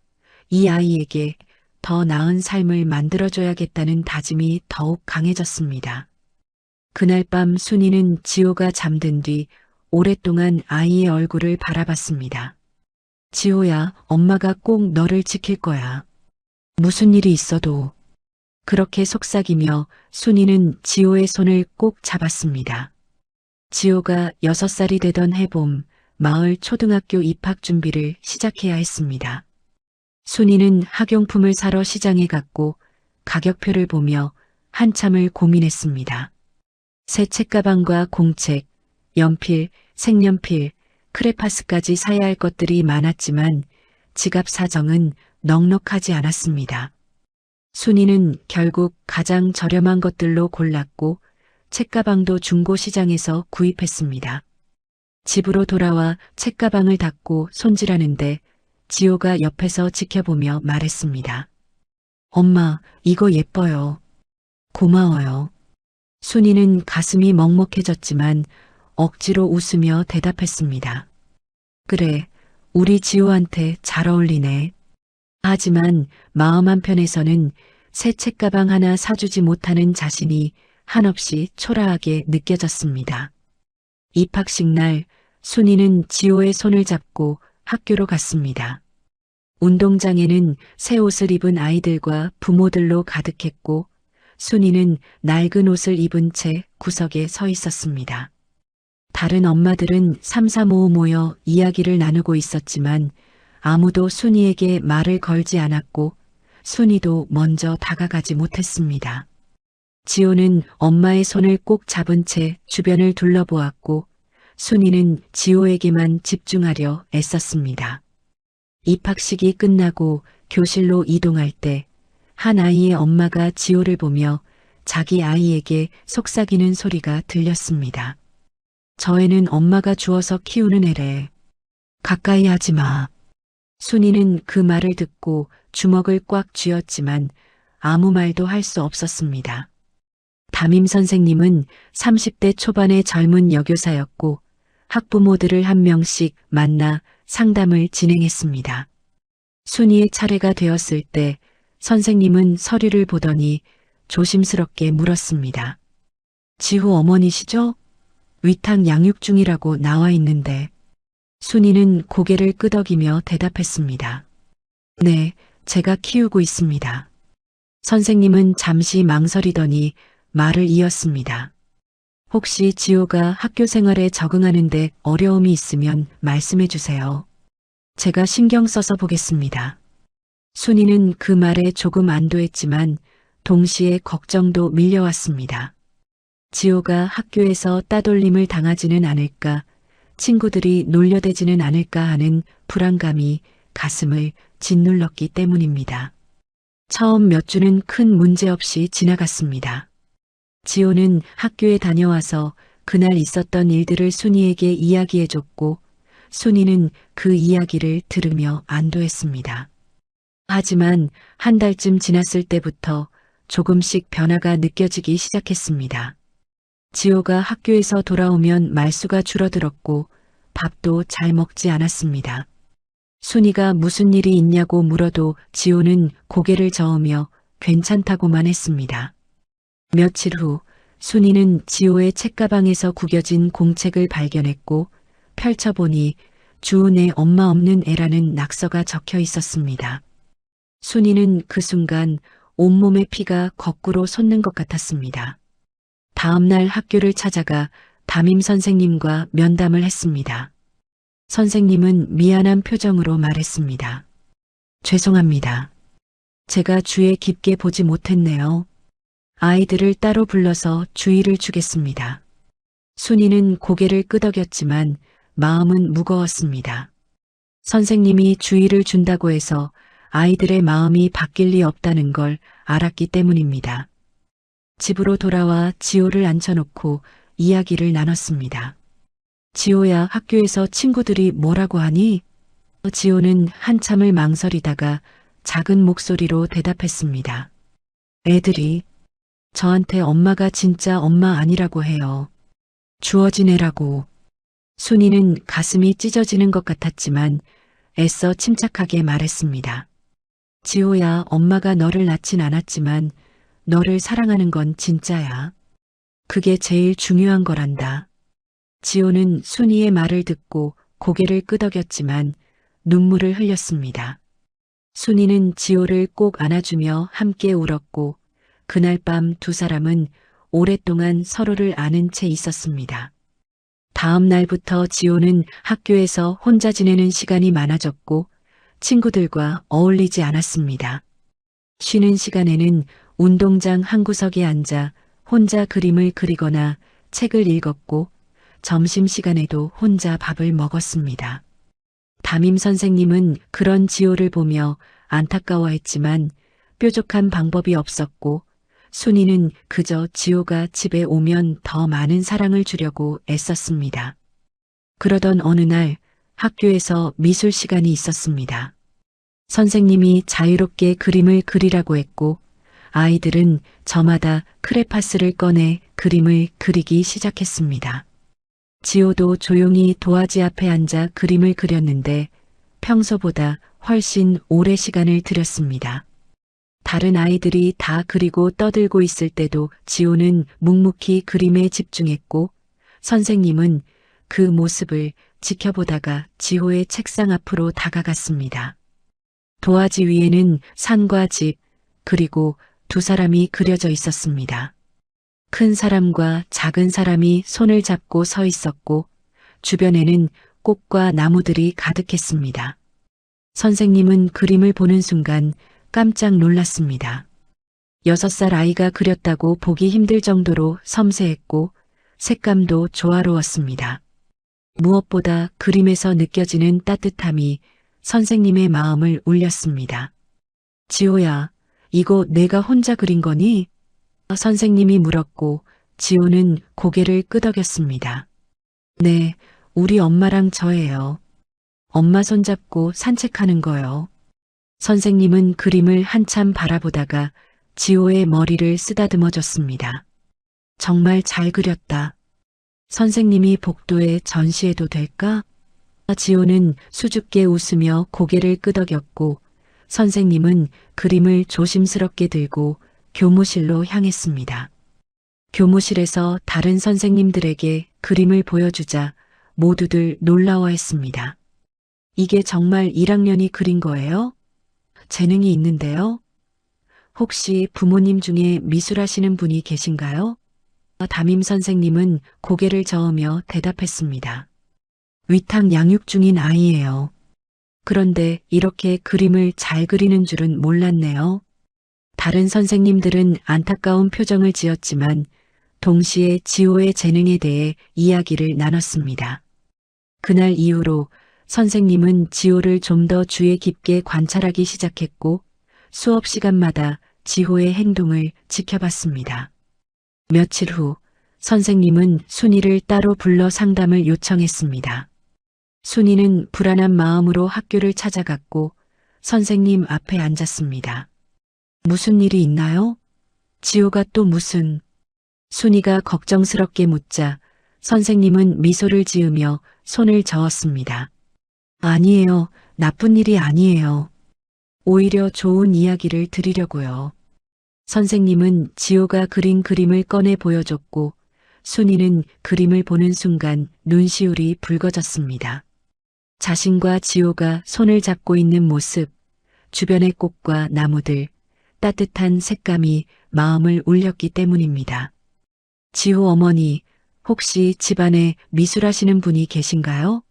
이 아이에게 더 나은 삶을 만들어줘야겠다는 다짐이 더욱 강해졌습니다. 그날 밤 순이는 지호가 잠든 뒤 오랫동안 아이의 얼굴을 바라봤습니다. 지호야, 엄마가 꼭 너를 지킬 거야. 무슨 일이 있어도. 그렇게 속삭이며 순이는 지호의 손을 꼭 잡았습니다. 지호가 6살이 되던 해봄 마을 초등학교 입학 준비를 시작해야 했습니다. 순이는 학용품을 사러 시장에 갔고 가격표를 보며 한참을 고민했습니다. 새 책가방과 공책, 연필, 색연필, 크레파스까지 사야 할 것들이 많았지만 지갑 사정은 넉넉하지 않았습니다. 순이는 결국 가장 저렴한 것들로 골랐고 책가방도 중고 시장에서 구입했습니다. 집으로 돌아와 책가방을 닫고 손질하는데 지호가 옆에서 지켜보며 말했습니다. 엄마, 이거 예뻐요. 고마워요. 순이는 가슴이 먹먹해졌지만 억지로 웃으며 대답했습니다. 그래, 우리 지호한테 잘 어울리네. 하지만 마음 한편에서는 새 책가방 하나 사주지 못하는 자신이 한없이 초라하게 느껴졌습니다. 입학식 날 순이는 지호의 손을 잡고 학교로 갔습니다. 운동장에는 새 옷을 입은 아이들과 부모들로 가득했고 순이는 낡은 옷을 입은 채 구석에 서 있었습니다. 다른 엄마들은 삼삼오오 모여 이야기를 나누고 있었지만 아무도 순이에게 말을 걸지 않았고 순이도 먼저 다가가지 못했습니다. 지호는 엄마의 손을 꼭 잡은 채 주변을 둘러보았고 순이는 지호에게만 집중하려 애썼습니다. 입학식이 끝나고 교실로 이동할 때 한 아이의 엄마가 지호를 보며 자기 아이에게 속삭이는 소리가 들렸습니다. 저 애는 엄마가 주어서 키우는 애래. 가까이 하지 마. 순이는 그 말을 듣고 주먹을 꽉 쥐었지만 아무 말도 할 수 없었습니다. 담임 선생님은 30대 초반의 젊은 여교사였고 학부모들을 한 명씩 만나 상담을 진행했습니다. 순이의 차례가 되었을 때 선생님은 서류를 보더니 조심스럽게 물었습니다. 지호 어머니시죠? 위탁 양육 중이라고 나와 있는데. 순이는 고개를 끄덕이며 대답했습니다. 네, 제가 키우고 있습니다. 선생님은 잠시 망설이더니 말을 이었습니다. 혹시 지호가 학교 생활에 적응하는데 어려움이 있으면 말씀해 주세요. 제가 신경 써서 보겠습니다. 순이는 그 말에 조금 안도했지만 동시에 걱정도 밀려왔습니다. 지호가 학교에서 따돌림을 당하지는 않을까, 친구들이 놀려대지는 않을까 하는 불안감이 가슴을 짓눌렀기 때문입니다. 처음 몇 주는 큰 문제 없이 지나갔습니다. 지호는 학교에 다녀와서 그날 있었던 일들을 순이에게 이야기해줬고 순이는 그 이야기를 들으며 안도했습니다. 하지만 한 달쯤 지났을 때부터 조금씩 변화가 느껴지기 시작했습니다. 지호가 학교에서 돌아오면 말수가 줄어들었고 밥도 잘 먹지 않았습니다. 순이가 무슨 일이 있냐고 물어도 지호는 고개를 저으며 괜찮다고만 했습니다. 며칠 후 순이는 지호의 책가방에서 구겨진 공책을 발견했고 펼쳐보니 주은의 엄마 없는 애라는 낙서가 적혀 있었습니다. 순이는 그 순간 온몸의 피가 거꾸로 솟는 것 같았습니다. 다음 날 학교를 찾아가 담임 선생님과 면담을 했습니다. 선생님은 미안한 표정으로 말했습니다. 죄송합니다. 제가 주의 깊게 보지 못했네요. 아이들을 따로 불러서 주의를 주겠습니다. 순이는 고개를 끄덕였지만 마음은 무거웠습니다. 선생님이 주의를 준다고 해서 아이들의 마음이 바뀔 리 없다는 걸 알았기 때문입니다. 집으로 돌아와 지호를 앉혀놓고 이야기를 나눴습니다. 지호야, 학교에서 친구들이 뭐라고 하니? 지호는 한참을 망설이다가 작은 목소리로 대답했습니다. 애들이 저한테 엄마가 진짜 엄마 아니라고 해요. 주어진 애라고. 순이는 가슴이 찢어지는 것 같았지만 애써 침착하게 말했습니다. 지호야, 엄마가 너를 낳진 않았지만 너를 사랑하는 건 진짜야. 그게 제일 중요한 거란다. 지호는 순이의 말을 듣고 고개를 끄덕였지만 눈물을 흘렸습니다. 순이는 지호를 꼭 안아주며 함께 울었고 그날 밤 두 사람은 오랫동안 서로를 아는 채 있었습니다. 다음 날부터 지호는 학교에서 혼자 지내는 시간이 많아졌고 친구들과 어울리지 않았습니다. 쉬는 시간에는 운동장 한 구석에 앉아 혼자 그림을 그리거나 책을 읽었고 점심시간에도 혼자 밥을 먹었습니다. 담임 선생님은 그런 지호를 보며 안타까워했지만 뾰족한 방법이 없었고 순이는 그저 지호가 집에 오면 더 많은 사랑을 주려고 애썼습니다. 그러던 어느 날 학교에서 미술 시간이 있었습니다. 선생님이 자유롭게 그림을 그리라고 했고 아이들은 저마다 크레파스를 꺼내 그림을 그리기 시작했습니다. 지호도 조용히 도화지 앞에 앉아 그림을 그렸는데 평소보다 훨씬 오래 시간을 들였습니다. 다른 아이들이 다 그리고 떠들고 있을 때도 지호는 묵묵히 그림에 집중했고 선생님은 그 모습을 지켜보다가 지호의 책상 앞으로 다가갔습니다. 도화지 위에는 산과 집, 그리고 두 사람이 그려져 있었습니다. 큰 사람과 작은 사람이 손을 잡고 서 있었고 주변에는 꽃과 나무들이 가득했습니다. 선생님은 그림을 보는 순간 깜짝 놀랐습니다. 6살 아이가 그렸다고 보기 힘들 정도로 섬세했고 색감도 조화로웠습니다. 무엇보다 그림에서 느껴지는 따뜻함이 선생님의 마음을 울렸습니다. 지호야, 이거 내가 혼자 그린 거니? 선생님이 물었고 지호는 고개를 끄덕였습니다. 네, 우리 엄마랑 저예요. 엄마 손잡고 산책하는 거요. 선생님은 그림을 한참 바라보다가 지호의 머리를 쓰다듬어 줬습니다. 정말 잘 그렸다. 선생님이 복도에 전시해도 될까? 지호는 수줍게 웃으며 고개를 끄덕였고 선생님은 그림을 조심스럽게 들고 교무실로 향했습니다. 교무실에서 다른 선생님들에게 그림을 보여주자 모두들 놀라워했습니다. 이게 정말 1학년이 그린 거예요? 재능이 있는데요? 혹시 부모님 중에 미술하시는 분이 계신가요? 담임 선생님은 고개를 저으며 대답했습니다. 위탁 양육 중인 아이예요. 그런데 이렇게 그림을 잘 그리는 줄은 몰랐네요. 다른 선생님들은 안타까운 표정을 지었지만 동시에 지호의 재능에 대해 이야기를 나눴습니다. 그날 이후로 선생님은 지호를 좀 더 주의 깊게 관찰하기 시작했고 수업 시간마다 지호의 행동을 지켜봤습니다. 며칠 후 선생님은 순이를 따로 불러 상담을 요청했습니다. 순이는 불안한 마음으로 학교를 찾아갔고 선생님 앞에 앉았습니다. 무슨 일이 있나요? 지호가 또 무슨... 순이가 걱정스럽게 묻자 선생님은 미소를 지으며 손을 저었습니다. 아니에요. 나쁜 일이 아니에요. 오히려 좋은 이야기를 드리려고요. 선생님은 지호가 그린 그림을 꺼내 보여줬고 순이는 그림을 보는 순간 눈시울이 붉어졌습니다. 자신과 지호가 손을 잡고 있는 모습, 주변의 꽃과 나무들, 따뜻한 색감이 마음을 울렸기 때문입니다. 지호 어머니, 혹시 집안에 미술하시는 분이 계신가요?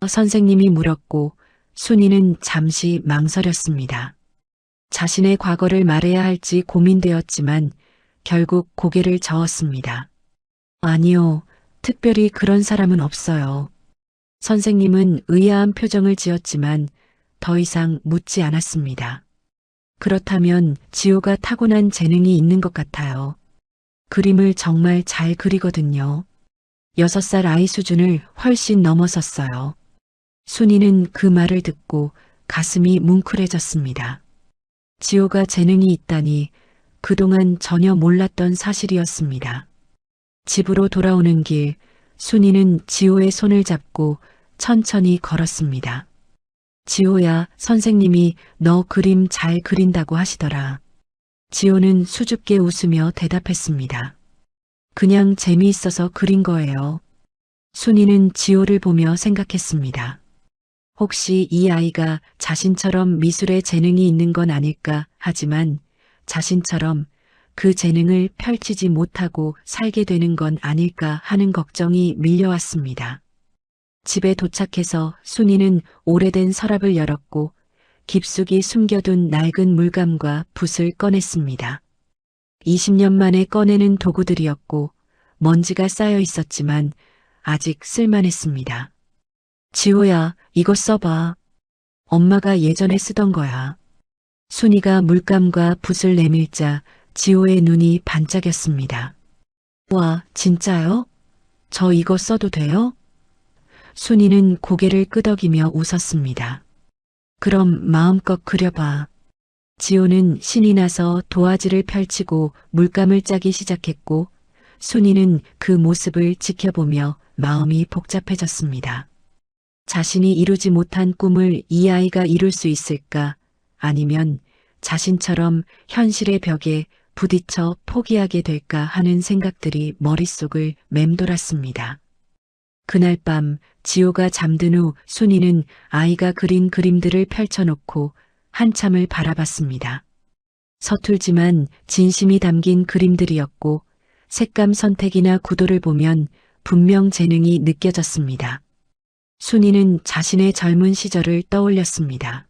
선생님이 물었고 순이는 잠시 망설였습니다. 자신의 과거를 말해야 할지 고민되었지만 결국 고개를 저었습니다. 아니요, 특별히 그런 사람은 없어요. 선생님은 의아한 표정을 지었지만 더 이상 묻지 않았습니다. 그렇다면 지호가 타고난 재능이 있는 것 같아요. 그림을 정말 잘 그리거든요. 6살 아이 수준을 훨씬 넘어섰어요. 순이는 그 말을 듣고 가슴이 뭉클해졌습니다. 지호가 재능이 있다니 그동안 전혀 몰랐던 사실이었습니다. 집으로 돌아오는 길, 순이는 지호의 손을 잡고 천천히 걸었습니다. 지호야, 선생님이 너 그림 잘 그린다고 하시더라. 지호는 수줍게 웃으며 대답했습니다. 그냥 재미있어서 그린 거예요. 순이는 지호를 보며 생각했습니다. 혹시 이 아이가 자신처럼 미술에 재능이 있는 건 아닐까 하지만 자신처럼 그 재능을 펼치지 못하고 살게 되는 건 아닐까 하는 걱정이 밀려왔습니다. 집에 도착해서 순이는 오래된 서랍을 열었고 깊숙이 숨겨둔 낡은 물감과 붓을 꺼냈습니다. 20년 만에 꺼내는 도구들이었고 먼지가 쌓여 있었지만 아직 쓸만했습니다. 지호야, 이거 써봐. 엄마가 예전에 쓰던 거야. 순이가 물감과 붓을 내밀자 지호의 눈이 반짝였습니다. 와, 진짜요? 저 이거 써도 돼요? 순이는 고개를 끄덕이며 웃었습니다. 그럼 마음껏 그려봐. 지호는 신이 나서 도화지를 펼치고 물감을 짜기 시작했고 순이는 그 모습을 지켜보며 마음이 복잡해졌습니다. 자신이 이루지 못한 꿈을 이 아이가 이룰 수 있을까? 아니면 자신처럼 현실의 벽에 부딪혀 포기하게 될까 하는 생각들이 머릿속을 맴돌았습니다. 그날 밤 지호가 잠든 후 순이는 아이가 그린 그림들을 펼쳐놓고 한참을 바라봤습니다. 서툴지만 진심이 담긴 그림들이었고 색감 선택이나 구도를 보면 분명 재능이 느껴졌습니다. 순이는 자신의 젊은 시절을 떠올렸습니다.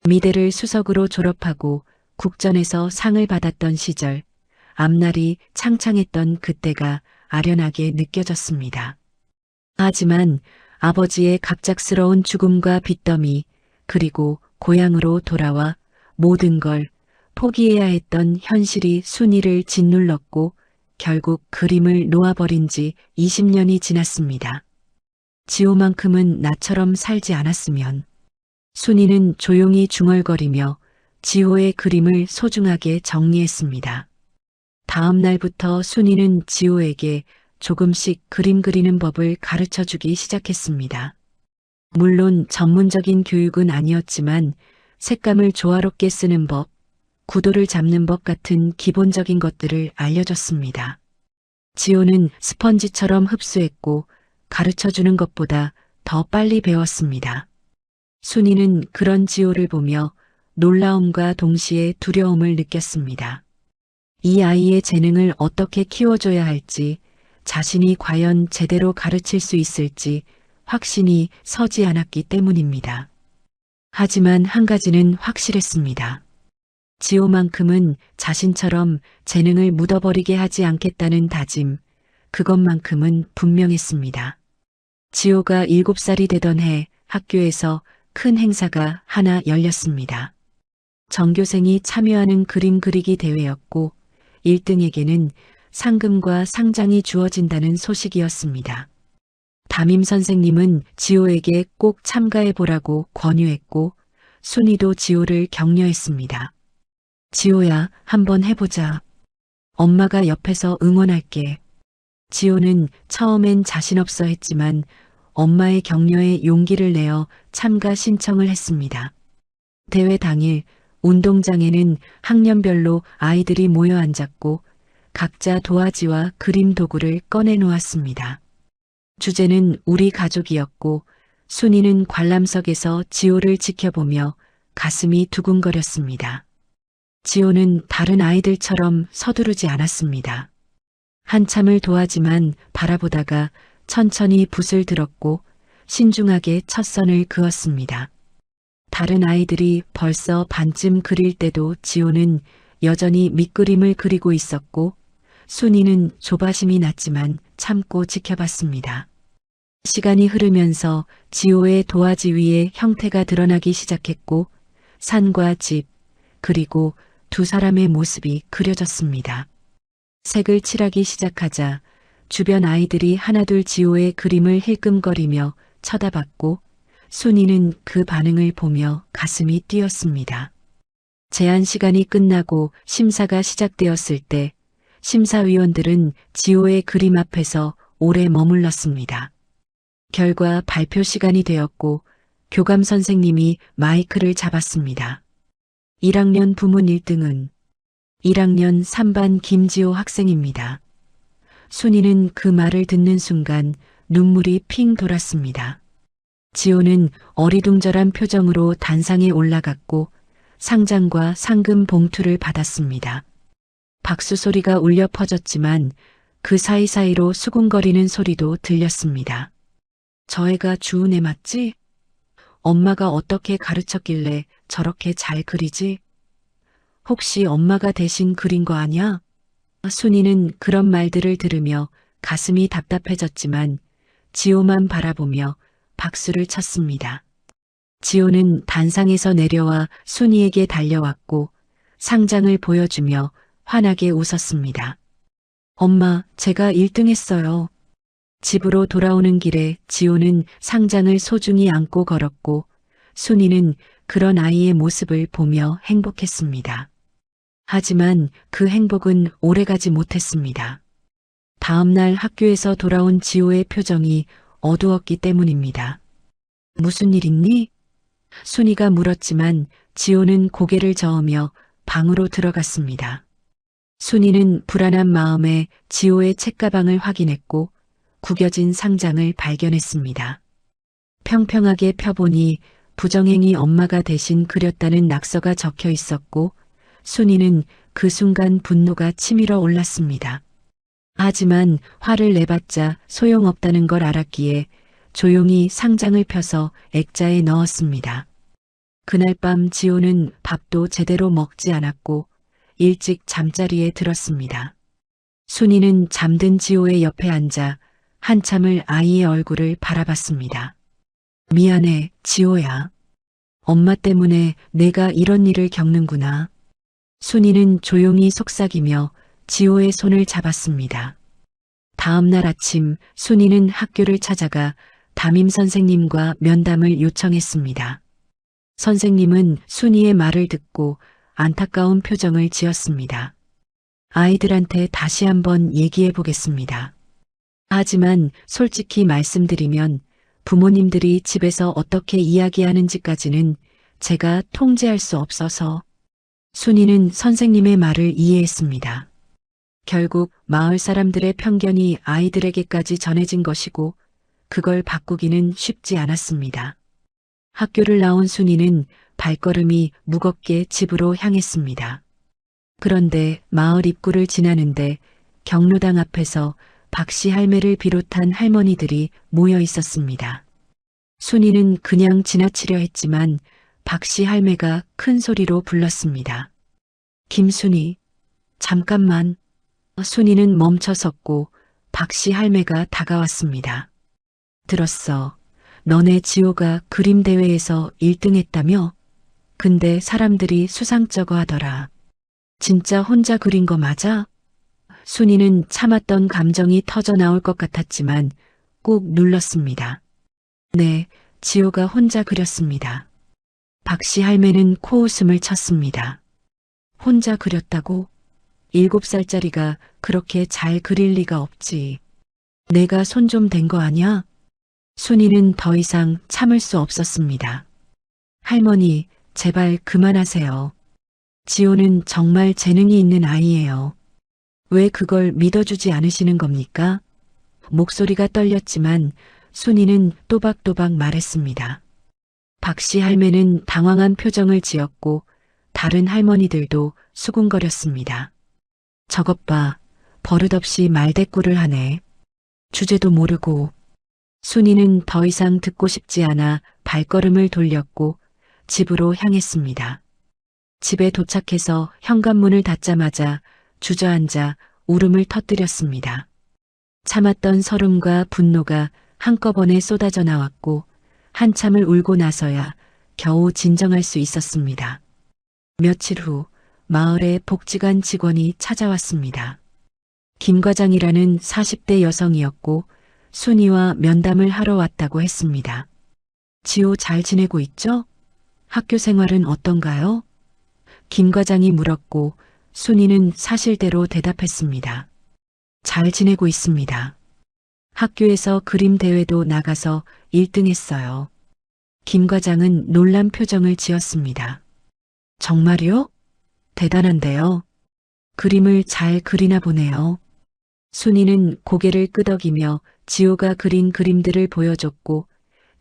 미대를 수석으로 졸업하고 국전에서 상을 받았던 시절, 앞날이 창창했던 그때가 아련하게 느껴졌습니다. 하지만 아버지의 갑작스러운 죽음과 빚더미, 그리고 고향으로 돌아와 모든 걸 포기해야 했던 현실이 순이를 짓눌렀고 결국 그림을 놓아버린 지 20년이 지났습니다. 지호만큼은 나처럼 살지 않았으면. 순이는 조용히 중얼거리며 지호의 그림을 소중하게 정리했습니다. 다음 날부터 순이는 지호에게 조금씩 그림 그리는 법을 가르쳐주기 시작했습니다. 물론 전문적인 교육은 아니었지만 색감을 조화롭게 쓰는 법, 구도를 잡는 법 같은 기본적인 것들을 알려줬습니다. 지호는 스펀지처럼 흡수했고 가르쳐주는 것보다 더 빨리 배웠습니다. 순이는 그런 지호를 보며 놀라움과 동시에 두려움을 느꼈습니다. 이 아이의 재능을 어떻게 키워줘야 할지, 자신이 과연 제대로 가르칠 수 있을지 확신이 서지 않았기 때문입니다. 하지만 한 가지는 확실했습니다. 지호만큼은 자신처럼 재능을 묻어버리게 하지 않겠다는 다짐, 그것만큼은 분명했습니다. 지호가 7살이 되던 해 학교에서 큰 행사가 하나 열렸습니다. 전교생이 참여하는 그림 그리기 대회였고 1등에게는 상금과 상장이 주어진다는 소식이었습니다. 담임 선생님은 지호에게 꼭 참가해 보라고 권유했고 순이도 지호를 격려했습니다. 지호야, 한번 해보자. 엄마가 옆에서 응원할게. 지호는 처음엔 자신없어 했지만 엄마의 격려에 용기를 내어 참가 신청을 했습니다. 대회 당일 운동장에는 학년별로 아이들이 모여 앉았고 각자 도화지와 그림 도구를 꺼내 놓았습니다. 주제는 우리 가족이었고 순이는 관람석에서 지호를 지켜보며 가슴이 두근거렸습니다. 지호는 다른 아이들처럼 서두르지 않았습니다. 한참을 도화지만 바라보다가 천천히 붓을 들었고 신중하게 첫 선을 그었습니다. 다른 아이들이 벌써 반쯤 그릴 때도 지호는 여전히 밑그림을 그리고 있었고 순이는 조바심이 났지만 참고 지켜봤습니다. 시간이 흐르면서 지호의 도화지 위에 형태가 드러나기 시작했고 산과 집, 그리고 두 사람의 모습이 그려졌습니다. 색을 칠하기 시작하자 주변 아이들이 하나둘 지호의 그림을 힐끔거리며 쳐다봤고 순이는 그 반응을 보며 가슴이 뛰었습니다. 제한 시간이 끝나고 심사가 시작되었을 때 심사위원들은 지호의 그림 앞에서 오래 머물렀습니다. 결과 발표 시간이 되었고 교감 선생님이 마이크를 잡았습니다. 1학년 부문 1등은 1학년 3반 김지호 학생입니다. 순이는 그 말을 듣는 순간 눈물이 핑 돌았습니다. 지호는 어리둥절한 표정으로 단상에 올라갔고 상장과 상금 봉투를 받았습니다. 박수 소리가 울려 퍼졌지만 그 사이사이로 수군거리는 소리도 들렸습니다. 저 애가 주은 애 맞지? 엄마가 어떻게 가르쳤길래 저렇게 잘 그리지? 혹시 엄마가 대신 그린 거 아냐? 순이는 그런 말들을 들으며 가슴이 답답해졌지만 지호만 바라보며 박수를 쳤습니다. 지호는 단상에서 내려와 순이에게 달려왔고 상장을 보여주며 환하게 웃었습니다. 엄마, 제가 1등 했어요. 집으로 돌아오는 길에 지호는 상장을 소중히 안고 걸었고 순이는 그런 아이의 모습을 보며 행복했습니다. 하지만 그 행복은 오래가지 못했습니다. 다음 날 학교에서 돌아온 지호의 표정이 어두웠기 때문입니다. 무슨 일 있니? 순이가 물었지만 지호는 고개를 저으며 방으로 들어갔습니다. 순이는 불안한 마음에 지호의 책가방을 확인했고 구겨진 상장을 발견했습니다. 평평하게 펴보니 부정행위 엄마가 대신 그렸다는 낙서가 적혀 있었고 순이는 그 순간 분노가 치밀어 올랐습니다. 하지만 화를 내봤자 소용없다는 걸 알았기에 조용히 상장을 펴서 액자에 넣었습니다. 그날 밤 지호는 밥도 제대로 먹지 않았고 일찍 잠자리에 들었습니다. 순이는 잠든 지호의 옆에 앉아 한참을 아이의 얼굴을 바라봤습니다. 미안해, 지호야. 엄마 때문에 내가 이런 일을 겪는구나. 순이는 조용히 속삭이며 지호의 손을 잡았습니다. 다음 날 아침 순이는 학교를 찾아가 담임 선생님과 면담을 요청했습니다. 선생님은 순이의 말을 듣고 안타까운 표정을 지었습니다. 아이들한테 다시 한번 얘기해 보겠습니다. 하지만 솔직히 말씀드리면 부모님들이 집에서 어떻게 이야기하는지까지는 제가 통제할 수 없어서. 순이는 선생님의 말을 이해했습니다. 결국 마을 사람들의 편견이 아이들에게까지 전해진 것이고 그걸 바꾸기는 쉽지 않았습니다. 학교를 나온 순이는 발걸음이 무겁게 집으로 향했습니다. 그런데 마을 입구를 지나는데 경로당 앞에서 박씨 할매를 비롯한 할머니들이 모여 있었습니다. 순이는 그냥 지나치려 했지만 박씨 할매가 큰 소리로 불렀습니다. 김순이, 잠깐만. 순이는 멈춰섰고 박씨 할매가 다가왔습니다. 들었어. 너네 지호가 그림 대회에서 1등 했다며? 근데 사람들이 수상쩍어 하더라. 진짜 혼자 그린 거 맞아? 순이는 참았던 감정이 터져 나올 것 같았지만 꾹 눌렀습니다. 네, 지호가 혼자 그렸습니다. 박씨 할매는 코웃음을 쳤습니다. 혼자 그렸다고? 7살짜리가 그렇게 잘 그릴 리가 없지. 내가 손 좀 댄 거 아냐? 순이는 더 이상 참을 수 없었습니다. 할머니, 제발 그만하세요. 지호는 정말 재능이 있는 아이예요. 왜 그걸 믿어주지 않으시는 겁니까? 목소리가 떨렸지만 순이는 또박또박 말했습니다. 박씨 할매는 당황한 표정을 지었고 다른 할머니들도 수군거렸습니다. 저것 봐, 버릇없이 말대꾸를 하네. 주제도 모르고. 순이는 더 이상 듣고 싶지 않아 발걸음을 돌렸고 집으로 향했습니다. 집에 도착해서 현관문을 닫자마자 주저앉아 울음을 터뜨렸습니다. 참았던 서름과 분노가 한꺼번에 쏟아져 나왔고 한참을 울고 나서야 겨우 진정할 수 있었습니다. 며칠 후 마을에 복지관 직원이 찾아왔습니다. 김 과장이라는 40대 여성이었고 순이와 면담을 하러 왔다고 했습니다. 지호 잘 지내고 있죠? 학교 생활은 어떤가요? 김 과장이 물었고 순이는 사실대로 대답했습니다. 잘 지내고 있습니다. 학교에서 그림 대회도 나가서 1등 했어요. 김 과장은 놀란 표정을 지었습니다. 정말요? 대단한데요. 그림을 잘 그리나 보네요. 순이는 고개를 끄덕이며 지호가 그린 그림들을 보여줬고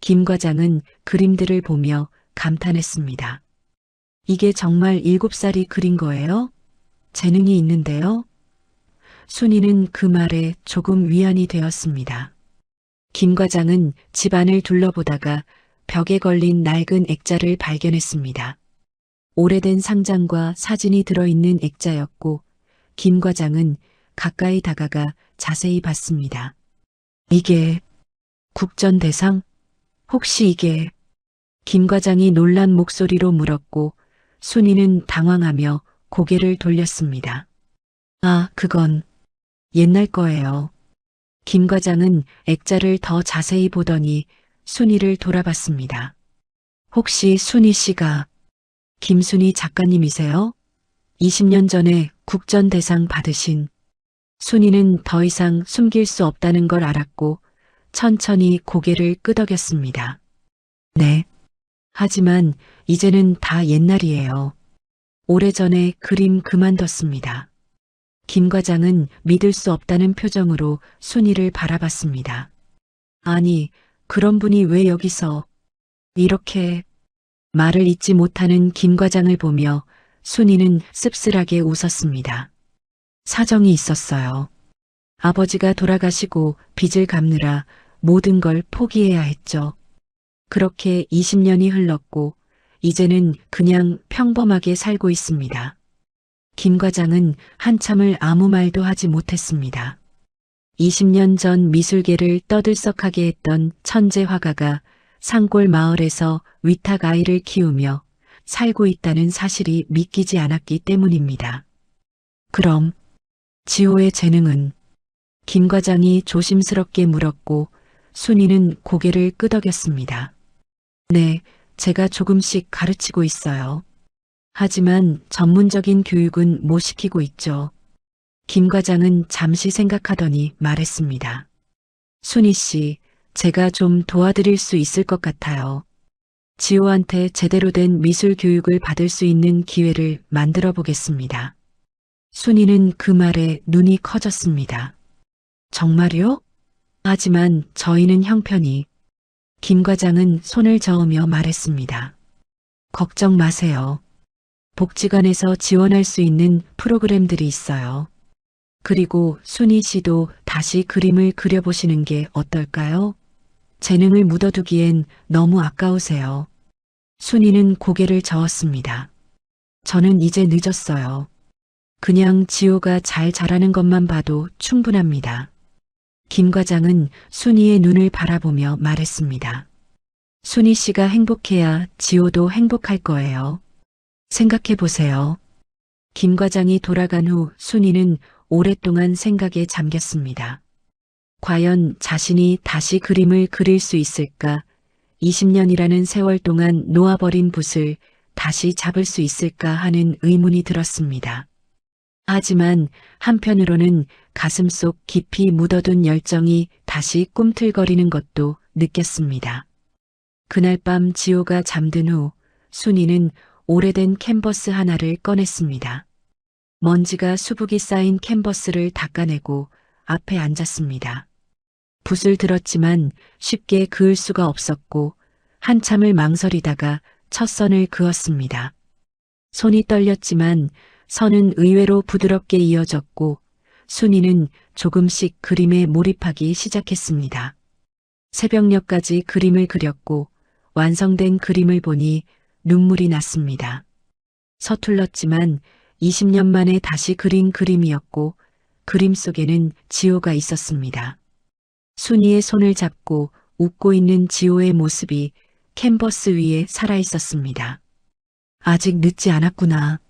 김 과장은 그림들을 보며 감탄했습니다. 이게 정말 7살이 그린 거예요? 재능이 있는데요? 순이는 그 말에 조금 위안이 되었습니다. 김 과장은 집안을 둘러보다가 벽에 걸린 낡은 액자를 발견했습니다. 오래된 상장과 사진이 들어있는 액자였고 김 과장은 가까이 다가가 자세히 봤습니다. 이게 국전대상? 혹시 이게? 김 과장이 놀란 목소리로 물었고 순이는 당황하며 고개를 돌렸습니다. 아, 그건 옛날 거예요. 김 과장은 액자를 더 자세히 보더니 순이를 돌아봤습니다. 혹시 순이 씨가 김순이 작가님이세요? 20년 전에 국전대상 받으신. 순이는 더 이상 숨길 수 없다는 걸 알았고 천천히 고개를 끄덕였습니다. 네. 하지만 이제는 다 옛날이에요. 오래전에 그림 그만뒀습니다. 김 과장은 믿을 수 없다는 표정으로 순이를 바라봤습니다. 아니, 그런 분이 왜 여기서 이렇게 말을 잇지 못하는 김 과장을 보며 순이는 씁쓸하게 웃었습니다. 사정이 있었어요. 아버지가 돌아가시고 빚을 갚느라 모든 걸 포기해야 했죠. 그렇게 20년이 흘렀고 이제는 그냥 평범하게 살고 있습니다. 김 과장은 한참을 아무 말도 하지 못했습니다. 20년 전 미술계를 떠들썩하게 했던 천재 화가가 산골 마을에서 위탁 아이를 키우며 살고 있다는 사실이 믿기지 않았기 때문입니다. 그럼 지호의 재능은? 김 과장이 조심스럽게 물었고 순이는 고개를 끄덕였습니다. 네, 제가 조금씩 가르치고 있어요. 하지만 전문적인 교육은 못 시키고 있죠. 김 과장은 잠시 생각하더니 말했습니다. 순이 씨, 제가 좀 도와드릴 수 있을 것 같아요. 지호한테 제대로 된 미술 교육을 받을 수 있는 기회를 만들어 보겠습니다. 순이는 그 말에 눈이 커졌습니다. 정말요? 하지만 저희는 형편이. 김 과장은 손을 저으며 말했습니다. 걱정 마세요. 복지관에서 지원할 수 있는 프로그램들이 있어요. 그리고 순이 씨도 다시 그림을 그려보시는 게 어떨까요? 재능을 묻어두기엔 너무 아까우세요. 순이는 고개를 저었습니다. 저는 이제 늦었어요. 그냥 지호가 잘 자라는 것만 봐도 충분합니다. 김 과장은 순이의 눈을 바라보며 말했습니다. 순이 씨가 행복해야 지호도 행복할 거예요. 생각해 보세요. 김 과장이 돌아간 후 순이는 오랫동안 생각에 잠겼습니다. 과연 자신이 다시 그림을 그릴 수 있을까? 20년이라는 세월 동안 놓아버린 붓을 다시 잡을 수 있을까 하는 의문이 들었습니다. 하지만 한편으로는 가슴속 깊이 묻어둔 열정이 다시 꿈틀거리는 것도 느꼈습니다. 그날 밤 지호가 잠든 후 순이는 오래된 캔버스 하나를 꺼냈습니다. 먼지가 수북이 쌓인 캔버스를 닦아내고 앞에 앉았습니다. 붓을 들었지만 쉽게 그을 수가 없었고 한참을 망설이다가 첫 선을 그었습니다. 손이 떨렸지만 선은 의외로 부드럽게 이어졌고 순이는 조금씩 그림에 몰입하기 시작했습니다. 새벽녘까지 그림을 그렸고 완성된 그림을 보니 눈물이 났습니다. 서툴렀지만 20년 만에 다시 그린 그림이었고 그림 속에는 지호가 있었습니다. 순이의 손을 잡고 웃고 있는 지호의 모습이 캔버스 위에 살아있었습니다. 아직 늦지 않았구나.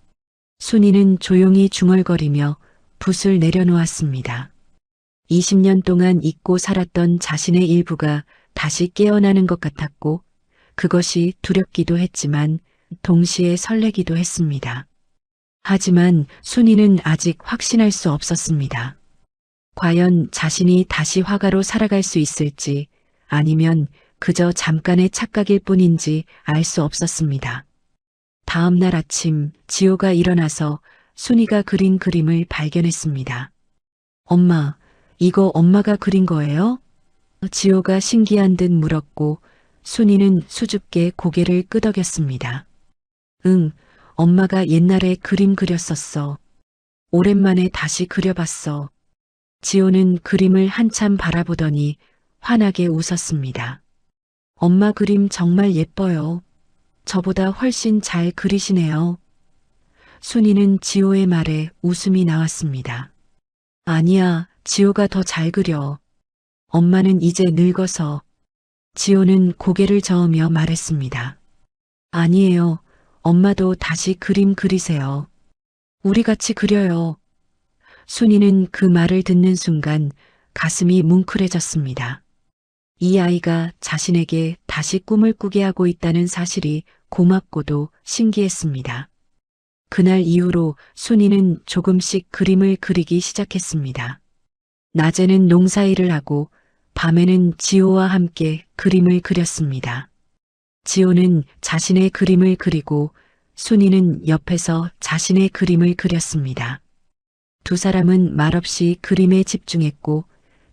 순이는 조용히 중얼거리며 붓을 내려놓았습니다. 20년 동안 잊고 살았던 자신의 일부가 다시 깨어나는 것 같았고 그것이 두렵기도 했지만 동시에 설레기도 했습니다. 하지만 순이는 아직 확신할 수 없었습니다. 과연 자신이 다시 화가로 살아갈 수 있을지 아니면 그저 잠깐의 착각일 뿐인지 알 수 없었습니다. 다음 날 아침 지호가 일어나서 순이가 그린 그림을 발견했습니다. 엄마, 이거 엄마가 그린 거예요? 지호가 신기한 듯 물었고 순이는 수줍게 고개를 끄덕였습니다. 응, 엄마가 옛날에 그림 그렸었어. 오랜만에 다시 그려봤어. 지호는 그림을 한참 바라보더니 환하게 웃었습니다. 엄마 그림 정말 예뻐요. 저보다 훨씬 잘 그리시네요. 순이는 지호의 말에 웃음이 나왔습니다. 아니야, 지호가 더 잘 그려. 엄마는 이제 늙어서 지호는 고개를 저으며 말했습니다. 아니에요. 엄마도 다시 그림 그리세요. 우리 같이 그려요. 순이는 그 말을 듣는 순간 가슴이 뭉클해졌습니다. 이 아이가 자신에게 다시 꿈을 꾸게 하고 있다는 사실이 고맙고도 신기했습니다. 그날 이후로 순이는 조금씩 그림을 그리기 시작했습니다. 낮에는 농사일을 하고 밤에는 지호와 함께 그림을 그렸습니다. 지호는 자신의 그림을 그리고 순이는 옆에서 자신의 그림을 그렸습니다. 두 사람은 말없이 그림에 집중했고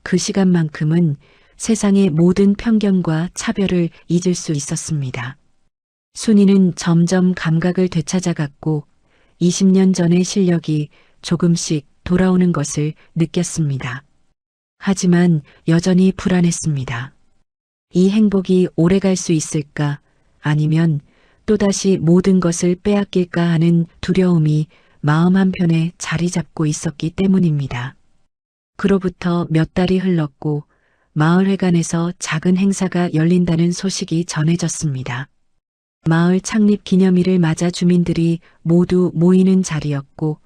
그 시간만큼은 세상의 모든 편견과 차별을 잊을 수 있었습니다. 순이는 점점 감각을 되찾아갔고 20년 전의 실력이 조금씩 돌아오는 것을 느꼈습니다. 하지만 여전히 불안했습니다. 이 행복이 오래갈 수 있을까? 아니면 또다시 모든 것을 빼앗길까 하는 두려움이 마음 한편에 자리 잡고 있었기 때문입니다. 그로부터 몇 달이 흘렀고 마을회관에서 작은 행사가 열린다는 소식이 전해졌습니다. 마을 창립 기념일을 맞아 주민들이 모두 모이는 자리였고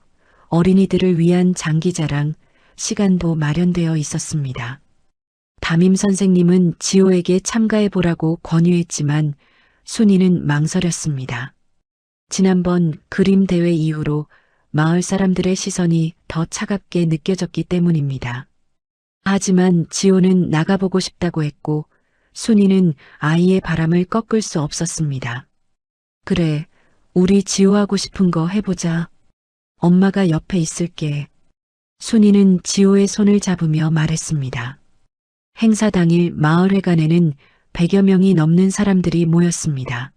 어린이들을 위한 장기자랑, 시간도 마련되어 있었습니다. 담임 선생님은 지호에게 참가해보라고 권유했지만 순이는 망설였습니다. 지난번 그림 대회 이후로 마을 사람들의 시선이 더 차갑게 느껴졌기 때문입니다. 하지만 지호는 나가보고 싶다고 했고 순이는 아이의 바람을 꺾을 수 없었습니다. 그래, 우리 지호하고 싶은 거 해보자. 엄마가 옆에 있을게. 순이는 지호의 손을 잡으며 말했습니다. 행사 당일 마을회관에는 100여 명이 넘는 사람들이 모였습니다.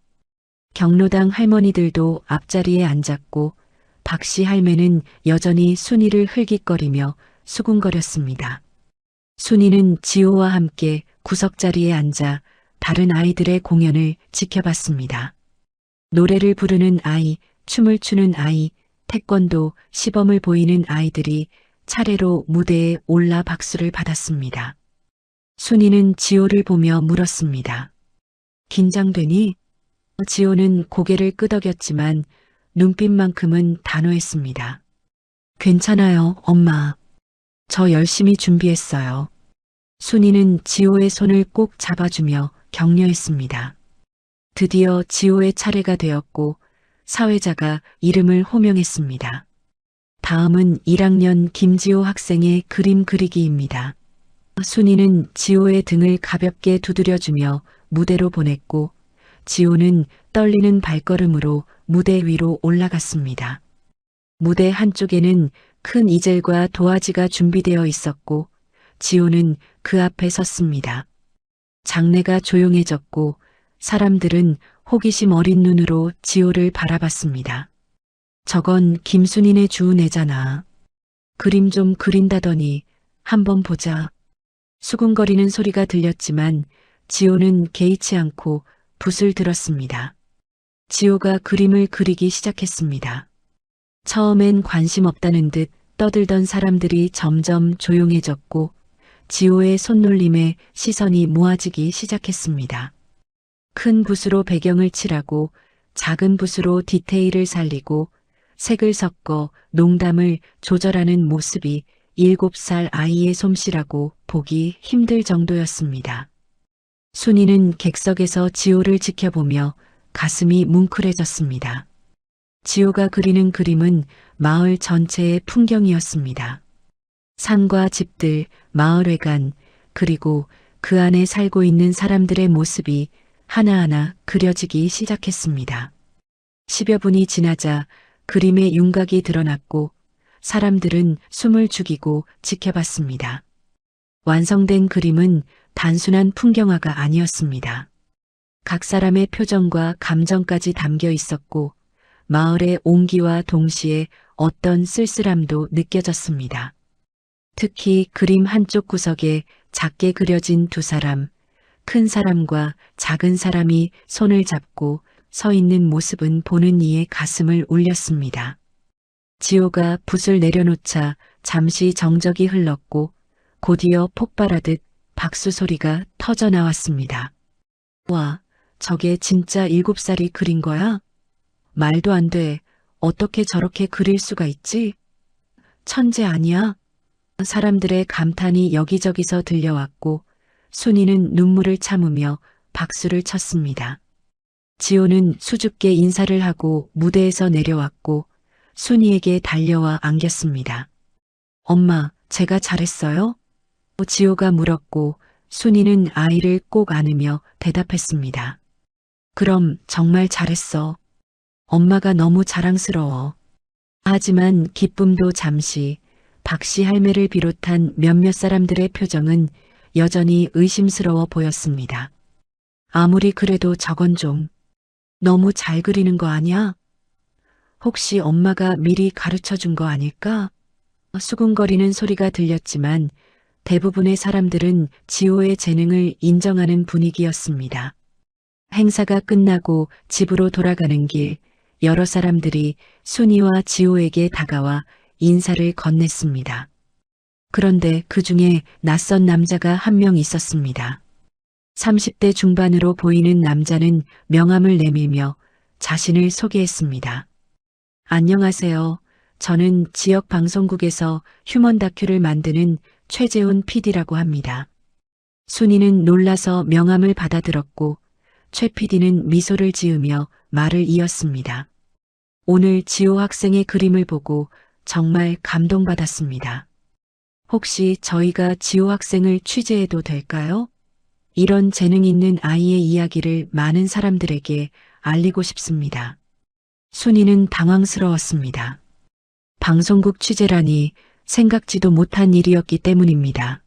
경로당 할머니들도 앞자리에 앉았고 박씨 할매는 여전히 순이를 흘깃거리며 수군거렸습니다. 순이는 지호와 함께 구석자리에 앉아 다른 아이들의 공연을 지켜봤습니다. 노래를 부르는 아이, 춤을 추는 아이, 태권도 시범을 보이는 아이들이 차례로 무대에 올라 박수를 받았습니다. 순이는 지호를 보며 물었습니다. 긴장되니? 지호는 고개를 끄덕였지만 눈빛만큼은 단호했습니다. 괜찮아요, 엄마. 저 열심히 준비했어요. 순이는 지호의 손을 꼭 잡아주며 격려했습니다. 드디어 지호의 차례가 되었고 사회자가 이름을 호명했습니다. 다음은 1학년 김지호 학생의 그림 그리기입니다. 순이는 지호의 등을 가볍게 두드려주며 무대로 보냈고 지호는 떨리는 발걸음으로 무대 위로 올라갔습니다. 무대 한쪽에는 큰 이젤과 도화지가 준비되어 있었고 지호는 그 앞에 섰습니다. 장내가 조용해졌고 사람들은 호기심 어린 눈으로 지호를 바라봤습니다. 저건 김순이네 주은애잖아. 그림 좀 그린다더니 한번 보자. 수군거리는 소리가 들렸지만 지호는 개의치 않고 붓을 들었습니다. 지호가 그림을 그리기 시작했습니다. 처음엔 관심 없다는 듯 떠들던 사람들이 점점 조용해졌고 지호의 손놀림에 시선이 모아지기 시작했습니다. 큰 붓으로 배경을 칠하고 작은 붓으로 디테일을 살리고 색을 섞어 농담을 조절하는 모습이 7살 아이의 솜씨라고 보기 힘들 정도였습니다. 순이는 객석에서 지호를 지켜보며 가슴이 뭉클해졌습니다. 지호가 그리는 그림은 마을 전체의 풍경이었습니다. 산과 집들, 마을회관, 그리고 그 안에 살고 있는 사람들의 모습이 하나하나 그려지기 시작했습니다. 10여 분이 지나자 그림의 윤곽이 드러났고 사람들은 숨을 죽이고 지켜봤습니다. 완성된 그림은 단순한 풍경화가 아니었습니다. 각 사람의 표정과 감정까지 담겨 있었고 마을의 온기와 동시에 어떤 쓸쓸함도 느껴졌습니다. 특히 그림 한쪽 구석에 작게 그려진 두 사람, 큰 사람과 작은 사람이 손을 잡고 서 있는 모습은 보는 이의 가슴을 울렸습니다. 지호가 붓을 내려놓자 잠시 정적이 흘렀고 곧이어 폭발하듯 박수 소리가 터져 나왔습니다. 와, 저게 진짜 7살이 그린 거야? 말도 안 돼. 어떻게 저렇게 그릴 수가 있지? 천재 아니야? 사람들의 감탄이 여기저기서 들려왔고 순이는 눈물을 참으며 박수를 쳤습니다. 지호는 수줍게 인사를 하고 무대에서 내려왔고 순이에게 달려와 안겼습니다. 엄마, 제가 잘했어요? 지호가 물었고 순이는 아이를 꼭 안으며 대답했습니다. 그럼 정말 잘했어. 엄마가 너무 자랑스러워. 하지만 기쁨도 잠시 박씨 할매를 비롯한 몇몇 사람들의 표정은 여전히 의심스러워 보였습니다. 아무리 그래도 저건 좀 너무 잘 그리는 거 아니야? 혹시 엄마가 미리 가르쳐 준 거 아닐까? 수군거리는 소리가 들렸지만 대부분의 사람들은 지호의 재능을 인정하는 분위기였습니다. 행사가 끝나고 집으로 돌아가는 길, 여러 사람들이 순이와 지호에게 다가와 인사를 건넸습니다. 그런데 그 중에 낯선 남자가 한 명 있었습니다. 30대 중반으로 보이는 남자는 명함을 내밀며 자신을 소개했습니다. 안녕하세요. 저는 지역 방송국에서 휴먼 다큐를 만드는 최재훈 PD라고 합니다. 순이는 놀라서 명함을 받아들었고 최 PD는 미소를 지으며 말을 이었습니다. 오늘 지호 학생의 그림을 보고 정말 감동받았습니다. 혹시 저희가 지호 학생을 취재해도 될까요? 이런 재능 있는 아이의 이야기를 많은 사람들에게 알리고 싶습니다. 순이는 당황스러웠습니다. 방송국 취재라니 생각지도 못한 일이었기 때문입니다.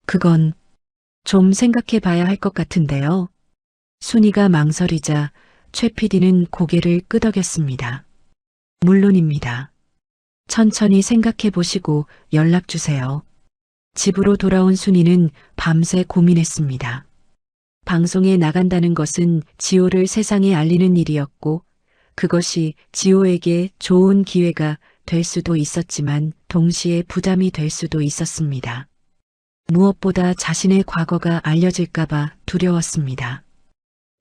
그건 좀 생각해 봐야 할 것 같은데요. 순이가 망설이자 최 PD는 고개를 끄덕였습니다. 물론입니다. 천천히 생각해 보시고 연락 주세요. 집으로 돌아온 순이는 밤새 고민했습니다. 방송에 나간다는 것은 지호를 세상에 알리는 일이었고 그것이 지호에게 좋은 기회가 될 수도 있었지만 동시에 부담이 될 수도 있었습니다. 무엇보다 자신의 과거가 알려질까봐 두려웠습니다.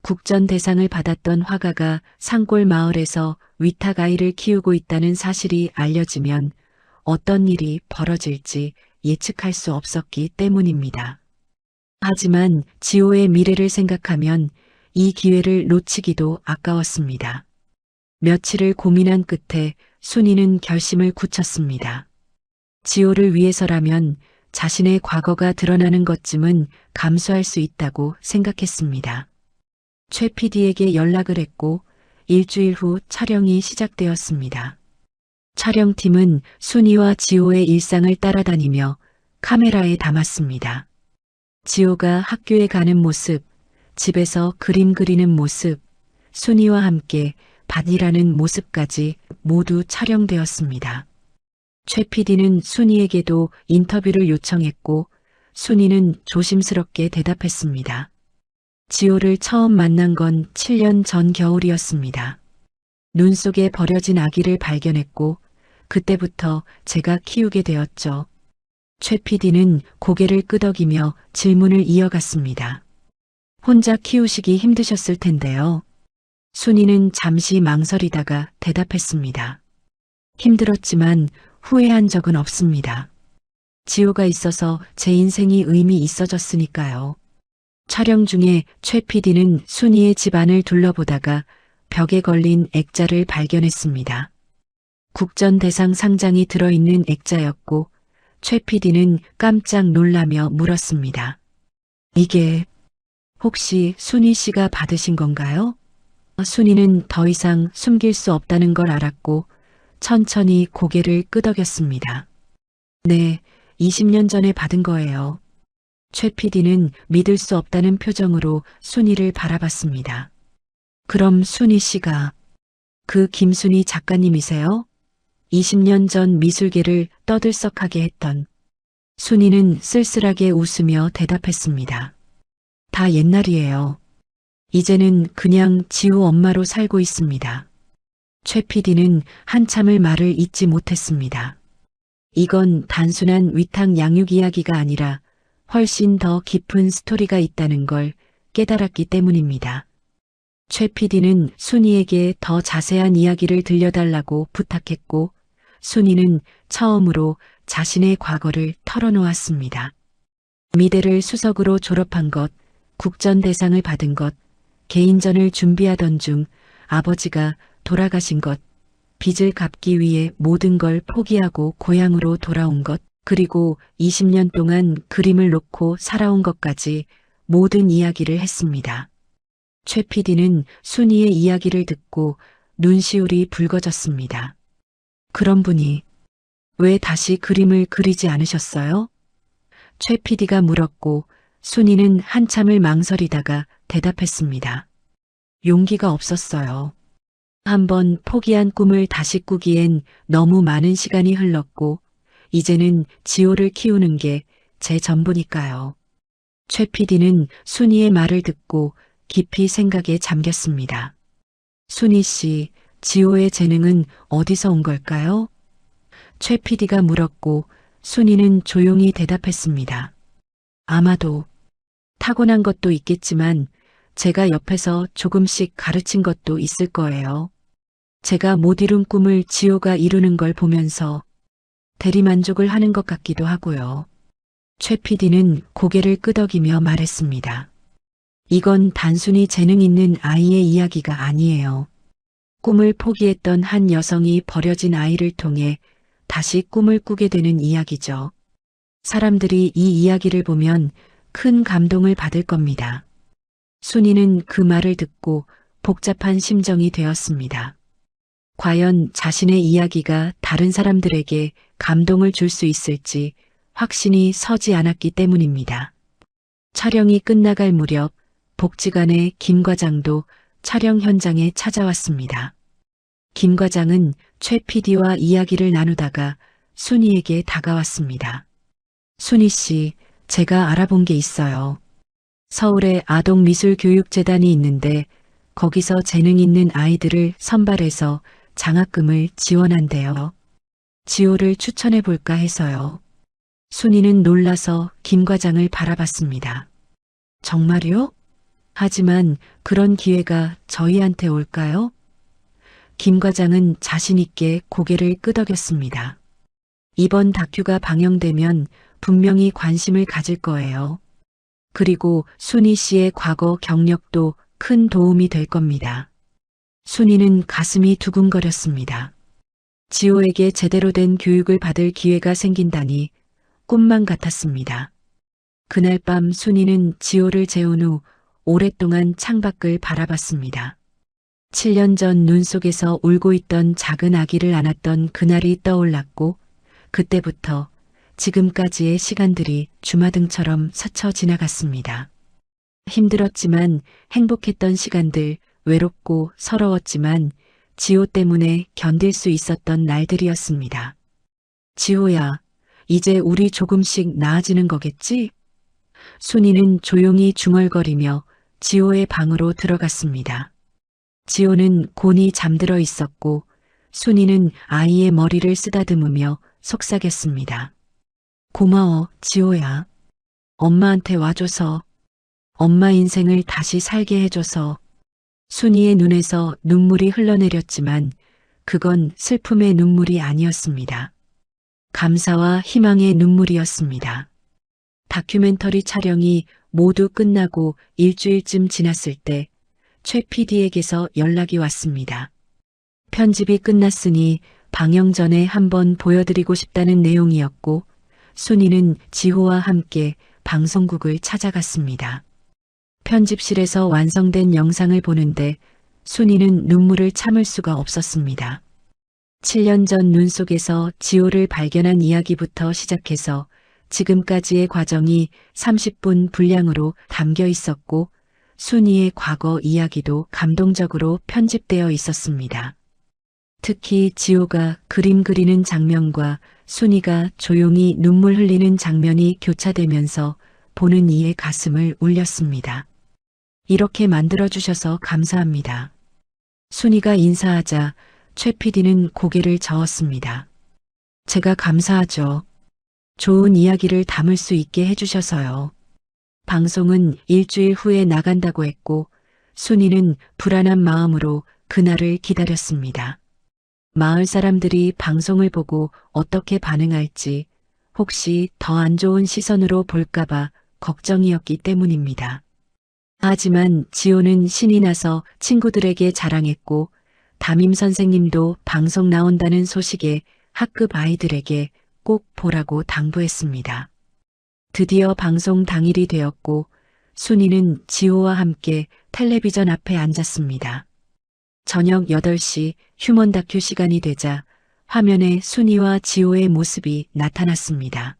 국전 대상을 받았던 화가가 산골 마을에서 위탁 아이를 키우고 있다는 사실이 알려지면 어떤 일이 벌어질지 예측할 수 없었기 때문입니다. 하지만 지호의 미래를 생각하면 이 기회를 놓치기도 아까웠습니다. 며칠을 고민한 끝에 순이는 결심을 굳혔습니다. 지호를 위해서라면 자신의 과거가 드러나는 것쯤은 감수할 수 있다고 생각했습니다. 최 PD에게 연락을 했고 일주일 후 촬영이 시작되었습니다. 촬영팀은 순이와 지호의 일상을 따라다니며 카메라에 담았습니다. 지호가 학교에 가는 모습, 집에서 그림 그리는 모습, 순이와 함께 밭일하는 모습까지 모두 촬영되었습니다. 최 PD는 순이에게도 인터뷰를 요청했고 순이는 조심스럽게 대답했습니다. 지호를 처음 만난 건 7년 전 겨울이었습니다. 눈 속에 버려진 아기를 발견했고 그때부터 제가 키우게 되었죠. 최 PD는 고개를 끄덕이며 질문을 이어갔습니다. 혼자 키우시기 힘드셨을 텐데요. 순이는 잠시 망설이다가 대답했습니다. 힘들었지만 후회한 적은 없습니다. 지호가 있어서 제 인생이 의미 있어졌으니까요. 촬영 중에 최 PD는 순이의 집안을 둘러보다가 벽에 걸린 액자를 발견했습니다. 국전 대상 상장이 들어있는 액자였고 최 PD는 깜짝 놀라며 물었습니다. 이게 혹시 순이 씨가 받으신 건가요? 순이는 더 이상 숨길 수 없다는 걸 알았고 천천히 고개를 끄덕였습니다. 네, 20년 전에 받은 거예요. 최 PD는 믿을 수 없다는 표정으로 순이를 바라봤습니다. 그럼 순이 씨가 그 김순이 작가님이세요? 20년 전 미술계를 떠들썩하게 했던. 순이는 쓸쓸하게 웃으며 대답했습니다. 다 옛날이에요. 이제는 그냥 지호 엄마로 살고 있습니다. 최 PD는 한참을 말을 잇지 못했습니다. 이건 단순한 위탁 양육 이야기가 아니라 훨씬 더 깊은 스토리가 있다는 걸 깨달았기 때문입니다. 최 PD는 순이에게 더 자세한 이야기를 들려달라고 부탁했고, 순이는 처음으로 자신의 과거를 털어놓았습니다. 미대를 수석으로 졸업한 것, 국전대상을 받은 것, 개인전을 준비하던 중 아버지가 돌아가신 것, 빚을 갚기 위해 모든 걸 포기하고 고향으로 돌아온 것, 그리고 20년 동안 그림을 놓고 살아온 것까지 모든 이야기를 했습니다. 최 PD는 순이의 이야기를 듣고 눈시울이 붉어졌습니다. 그런 분이 왜 다시 그림을 그리지 않으셨어요? 최 PD가 물었고 순이는 한참을 망설이다가 대답했습니다. 용기가 없었어요. 한번 포기한 꿈을 다시 꾸기엔 너무 많은 시간이 흘렀고 이제는 지호를 키우는 게 제 전부니까요. 최 PD는 순이의 말을 듣고 깊이 생각에 잠겼습니다. 순이 씨, 지호의 재능은 어디서 온 걸까요? 최 PD가 물었고 순이는 조용히 대답했습니다. 아마도 타고난 것도 있겠지만 제가 옆에서 조금씩 가르친 것도 있을 거예요. 제가 못 이룬 꿈을 지호가 이루는 걸 보면서 대리만족을 하는 것 같기도 하고요. 최 PD는 고개를 끄덕이며 말했습니다. 이건 단순히 재능 있는 아이의 이야기가 아니에요. 꿈을 포기했던 한 여성이 버려진 아이를 통해 다시 꿈을 꾸게 되는 이야기죠. 사람들이 이 이야기를 보면 큰 감동을 받을 겁니다. 순이는 그 말을 듣고 복잡한 심정이 되었습니다. 과연 자신의 이야기가 다른 사람들에게 감동을 줄 수 있을지 확신이 서지 않았기 때문입니다. 촬영이 끝나갈 무렵 복지관의 김 과장도 촬영 현장에 찾아왔습니다. 김 과장은 최 PD와 이야기를 나누다가 순이에게 다가왔습니다. 순이 씨, 제가 알아본 게 있어요. 서울에 아동미술교육재단이 있는데 거기서 재능 있는 아이들을 선발해서 장학금을 지원한대요. 지호를 추천해 볼까 해서요. 순이는 놀라서 김 과장을 바라봤습니다. 정말요? 하지만 그런 기회가 저희한테 올까요? 김 과장은 자신 있게 고개를 끄덕였습니다. 이번 다큐가 방영되면 분명히 관심을 가질 거예요. 그리고 순이 씨의 과거 경력도 큰 도움이 될 겁니다. 순이는 가슴이 두근거렸습니다. 지호에게 제대로 된 교육을 받을 기회가 생긴다니 꿈만 같았습니다. 그날 밤 순이는 지호를 재운 후 오랫동안 창밖을 바라봤습니다. 7년 전 눈 속에서 울고 있던 작은 아기를 안았던 그날이 떠올랐고 그때부터 지금까지의 시간들이 주마등처럼 스쳐 지나갔습니다. 힘들었지만 행복했던 시간들, 외롭고 서러웠지만 지호 때문에 견딜 수 있었던 날들이었습니다. 지호야, 이제 우리 조금씩 나아지는 거겠지? 순이는 조용히 중얼거리며 지호의 방으로 들어갔습니다. 지호는 곤히 잠들어 있었고 순이는 아이의 머리를 쓰다듬으며 속삭였습니다. 고마워, 지호야. 엄마한테 와줘서, 엄마 인생을 다시 살게 해줘서. 순이의 눈에서 눈물이 흘러내렸지만 그건 슬픔의 눈물이 아니었습니다. 감사와 희망의 눈물이었습니다. 다큐멘터리 촬영이 모두 끝나고 일주일쯤 지났을 때 최 PD에게서 연락이 왔습니다. 편집이 끝났으니 방영 전에 한번 보여드리고 싶다는 내용이었고 순이는 지호와 함께 방송국을 찾아갔습니다. 편집실에서 완성된 영상을 보는데 순이는 눈물을 참을 수가 없었습니다. 7년 전 눈 속에서 지호를 발견한 이야기부터 시작해서 지금까지의 과정이 30분 분량으로 담겨 있었고 순이의 과거 이야기도 감동적으로 편집되어 있었습니다. 특히 지호가 그림 그리는 장면과 순이가 조용히 눈물 흘리는 장면이 교차되면서 보는 이의 가슴을 울렸습니다. 이렇게 만들어주셔서 감사합니다. 순이가 인사하자 최 PD는 고개를 저었습니다. 제가 감사하죠. 좋은 이야기를 담을 수 있게 해주셔서요. 방송은 일주일 후에 나간다고 했고 순이는 불안한 마음으로 그날을 기다렸습니다. 마을 사람들이 방송을 보고 어떻게 반응할지 혹시 더 안 좋은 시선으로 볼까봐 걱정이었기 때문입니다. 하지만 지호는 신이 나서 친구들에게 자랑했고 담임 선생님도 방송 나온다는 소식에 학급 아이들에게 꼭 보라고 당부했습니다. 드디어 방송 당일이 되었고 순이는 지호와 함께 텔레비전 앞에 앉았습니다. 저녁 8시 휴먼 다큐 시간이 되자 화면에 순이와 지호의 모습이 나타났습니다.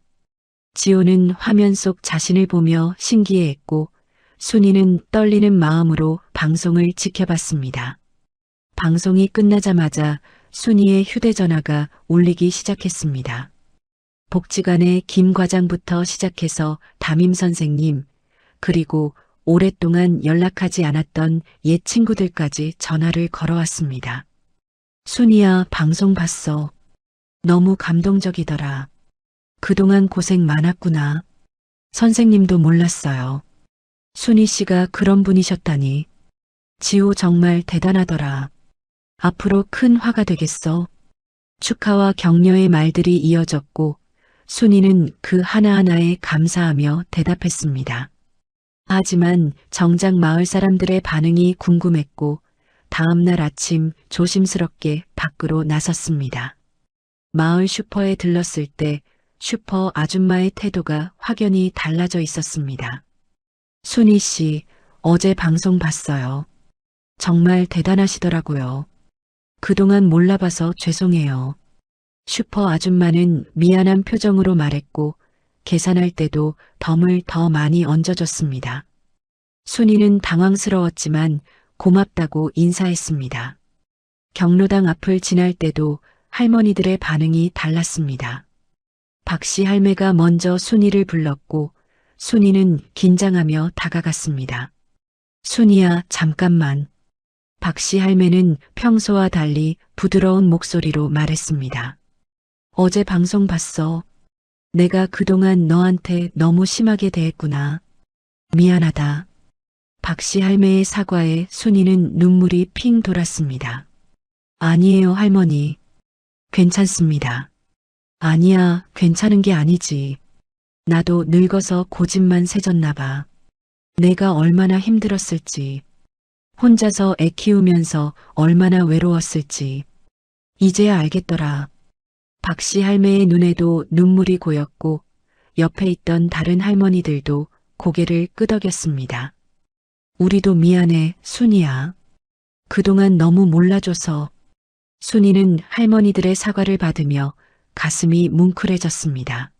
지호는 화면 속 자신을 보며 신기해했고 순이는 떨리는 마음으로 방송을 지켜봤습니다. 방송이 끝나자마자 순이의 휴대전화가 울리기 시작했습니다. 복지관의 김 과장부터 시작해서 담임 선생님, 그리고 오랫동안 연락하지 않았던 옛 친구들까지 전화를 걸어왔습니다. 순이야, 방송 봤어. 너무 감동적이더라. 그동안 고생 많았구나. 선생님도 몰랐어요. 순이 씨가 그런 분이셨다니. 지호 정말 대단하더라. 앞으로 큰 화가 되겠어. 축하와 격려의 말들이 이어졌고 순이는 그 하나하나에 감사하며 대답했습니다. 하지만 정작 마을 사람들의 반응이 궁금했고 다음 날 아침 조심스럽게 밖으로 나섰습니다. 마을 슈퍼에 들렀을 때 슈퍼 아줌마의 태도가 확연히 달라져 있었습니다. 순이 씨, 어제 방송 봤어요. 정말 대단하시더라고요. 그동안 몰라봐서 죄송해요. 슈퍼 아줌마는 미안한 표정으로 말했고 계산할 때도 덤을 더 많이 얹어줬습니다. 순이는 당황스러웠지만 고맙다고 인사했습니다. 경로당 앞을 지날 때도 할머니들의 반응이 달랐습니다. 박씨 할매가 먼저 순이를 불렀고 순이는 긴장하며 다가갔습니다. 순이야, 잠깐만. 박씨 할매는 평소와 달리 부드러운 목소리로 말했습니다. 어제 방송 봤어. 내가 그동안 너한테 너무 심하게 대했구나. 미안하다. 박씨 할매의 사과에 순이는 눈물이 핑 돌았습니다. 아니에요, 할머니. 괜찮습니다. 아니야, 괜찮은 게 아니지. 나도 늙어서 고집만 세졌나 봐. 내가 얼마나 힘들었을지. 혼자서 애 키우면서 얼마나 외로웠을지. 이제야 알겠더라. 박씨 할매의 눈에도 눈물이 고였고 옆에 있던 다른 할머니들도 고개를 끄덕였습니다. 우리도 미안해, 순이야. 그동안 너무 몰라줘서. 순이는 할머니들의 사과를 받으며 가슴이 뭉클해졌습니다.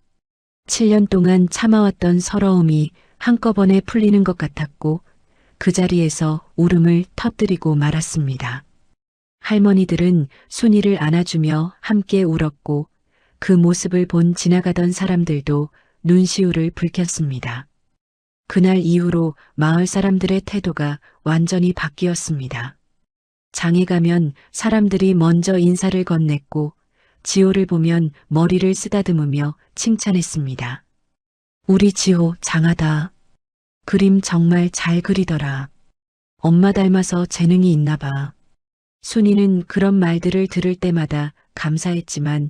7년 동안 참아왔던 서러움이 한꺼번에 풀리는 것 같았고 그 자리에서 울음을 터뜨리고 말았습니다. 할머니들은 순이를 안아주며 함께 울었고 그 모습을 본 지나가던 사람들도 눈시울을 붉혔습니다. 그날 이후로 마을 사람들의 태도가 완전히 바뀌었습니다. 장에 가면 사람들이 먼저 인사를 건넸고 지호를 보면 머리를 쓰다듬으며 칭찬했습니다. 우리 지호 장하다. 그림 정말 잘 그리더라. 엄마 닮아서 재능이 있나 봐. 순이는 그런 말들을 들을 때마다 감사했지만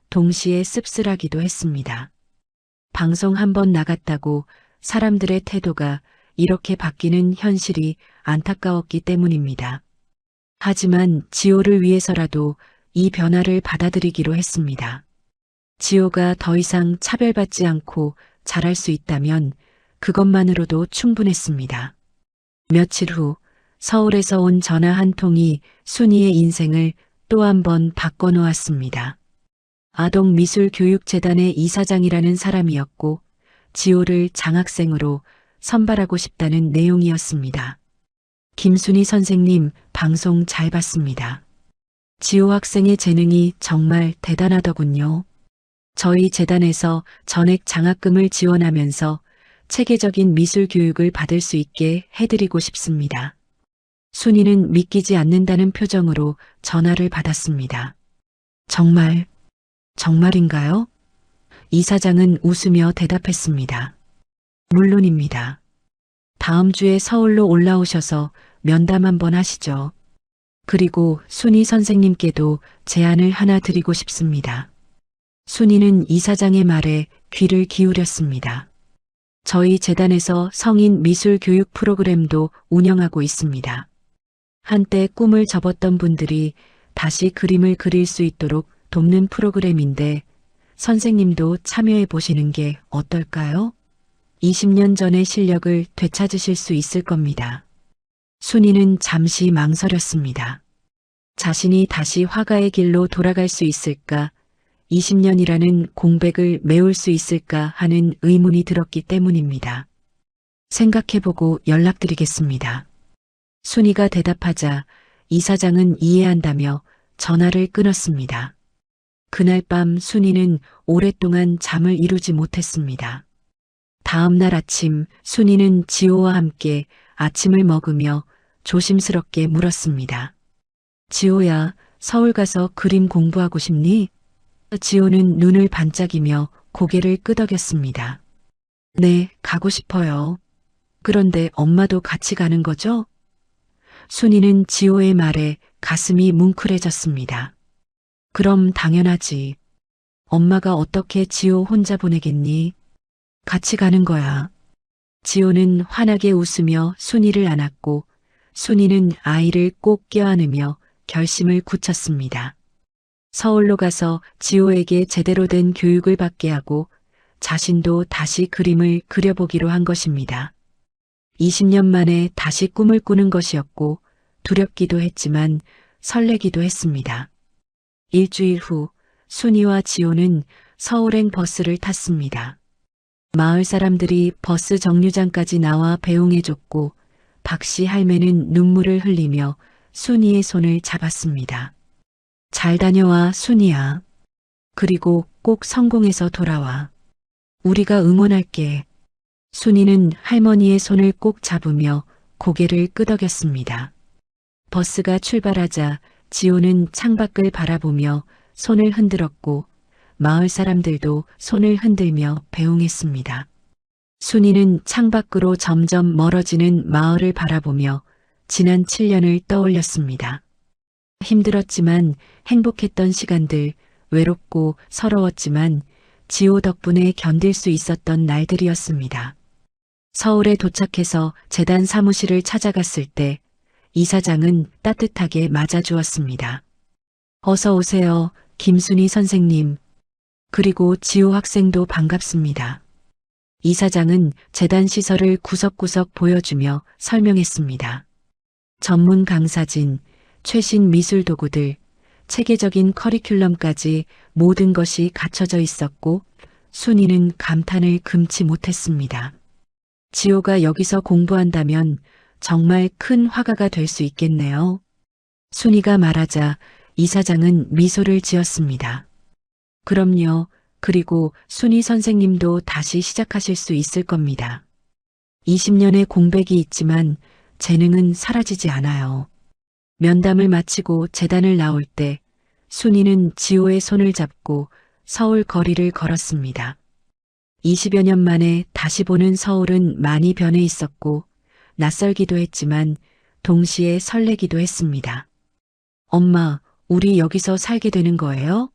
동시에 씁쓸하기도 했습니다. 방송 한 번 나갔다고 사람들의 태도가 이렇게 바뀌는 현실이 안타까웠기 때문입니다. 하지만 지호를 위해서라도 이 변화를 받아들이기로 했습니다. 지호가 더 이상 차별받지 않고 잘할 수 있다면 그것만으로도 충분했습니다. 며칠 후 서울에서 온 전화 한 통이 순이의 인생을 또 한 번 바꿔놓았습니다. 아동미술교육재단의 이사장이라는 사람이었고 지호를 장학생으로 선발하고 싶다는 내용이었습니다. 김순이 선생님, 방송 잘 봤습니다. 지호 학생의 재능이 정말 대단하더군요. 저희 재단에서 전액 장학금을 지원하면서 체계적인 미술 교육을 받을 수 있게 해드리고 싶습니다. 순이는 믿기지 않는다는 표정으로 전화를 받았습니다. 정말인가요? 이사장은 웃으며 대답했습니다. 물론입니다. 다음 주에 서울로 올라오셔서 면담 한번 하시죠. 그리고 순희 선생님께도 제안을 하나 드리고 싶습니다. 순희는 이사장의 말에 귀를 기울였습니다. 저희 재단에서 성인 미술 교육 프로그램도 운영하고 있습니다. 한때 꿈을 접었던 분들이 다시 그림을 그릴 수 있도록 돕는 프로그램인데 선생님도 참여해 보시는 게 어떨까요? 20년 전의 실력을 되찾으실 수 있을 겁니다. 순이는 잠시 망설였습니다. 자신이 다시 화가의 길로 돌아갈 수 있을까, 20년이라는 공백을 메울 수 있을까 하는 의문이 들었기 때문입니다. 생각해보고 연락드리겠습니다. 순이가 대답하자 이사장은 이해한다며 전화를 끊었습니다. 그날 밤 순이는 오랫동안 잠을 이루지 못했습니다. 다음 날 아침 순이는 지호와 함께 아침을 먹으며 조심스럽게 물었습니다. 지호야, 서울 가서 그림 공부하고 싶니? 지호는 눈을 반짝이며 고개를 끄덕였습니다. 네, 가고 싶어요. 그런데 엄마도 같이 가는 거죠? 순이는 지호의 말에 가슴이 뭉클해졌습니다. 그럼 당연하지. 엄마가 어떻게 지호 혼자 보내겠니? 같이 가는 거야. 지호는 환하게 웃으며 순이를 안았고 순이는 아이를 꼭 껴안으며 결심을 굳혔습니다. 서울로 가서 지호에게 제대로 된 교육을 받게 하고 자신도 다시 그림을 그려보기로 한 것입니다. 20년 만에 다시 꿈을 꾸는 것이었고 두렵기도 했지만 설레기도 했습니다. 일주일 후 순이와 지호는 서울행 버스를 탔습니다. 마을 사람들이 버스 정류장까지 나와 배웅해줬고 박씨 할매는 눈물을 흘리며 순이의 손을 잡았습니다. 잘 다녀와 순이야. 그리고 꼭 성공해서 돌아와. 우리가 응원할게. 순이는 할머니의 손을 꼭 잡으며 고개를 끄덕였습니다. 버스가 출발하자 지호는 창밖을 바라보며 손을 흔들었고 마을 사람들도 손을 흔들며 배웅했습니다. 순이는 창밖으로 점점 멀어지는 마을을 바라보며 지난 7년을 떠올렸습니다. 힘들었지만 행복했던 시간들, 외롭고 서러웠지만 지호 덕분에 견딜 수 있었던 날들이었습니다. 서울에 도착해서 재단 사무실을 찾아갔을 때 이사장은 따뜻하게 맞아주었습니다. 어서 오세요, 김순희 선생님. 그리고 지호 학생도 반갑습니다. 이사장은 재단 시설을 구석구석 보여주며 설명했습니다. 전문 강사진, 최신 미술 도구들, 체계적인 커리큘럼까지 모든 것이 갖춰져 있었고 순이는 감탄을 금치 못했습니다. 지호가 여기서 공부한다면 정말 큰 화가가 될 수 있겠네요. 순이가 말하자 이사장은 미소를 지었습니다. 그럼요. 그리고 순이 선생님도 다시 시작하실 수 있을 겁니다. 20년의 공백이 있지만 재능은 사라지지 않아요. 면담을 마치고 재단을 나올 때 순이는 지호의 손을 잡고 서울 거리를 걸었습니다. 20여 년 만에 다시 보는 서울은 많이 변해 있었고 낯설기도 했지만 동시에 설레기도 했습니다. 엄마, 우리 여기서 살게 되는 거예요?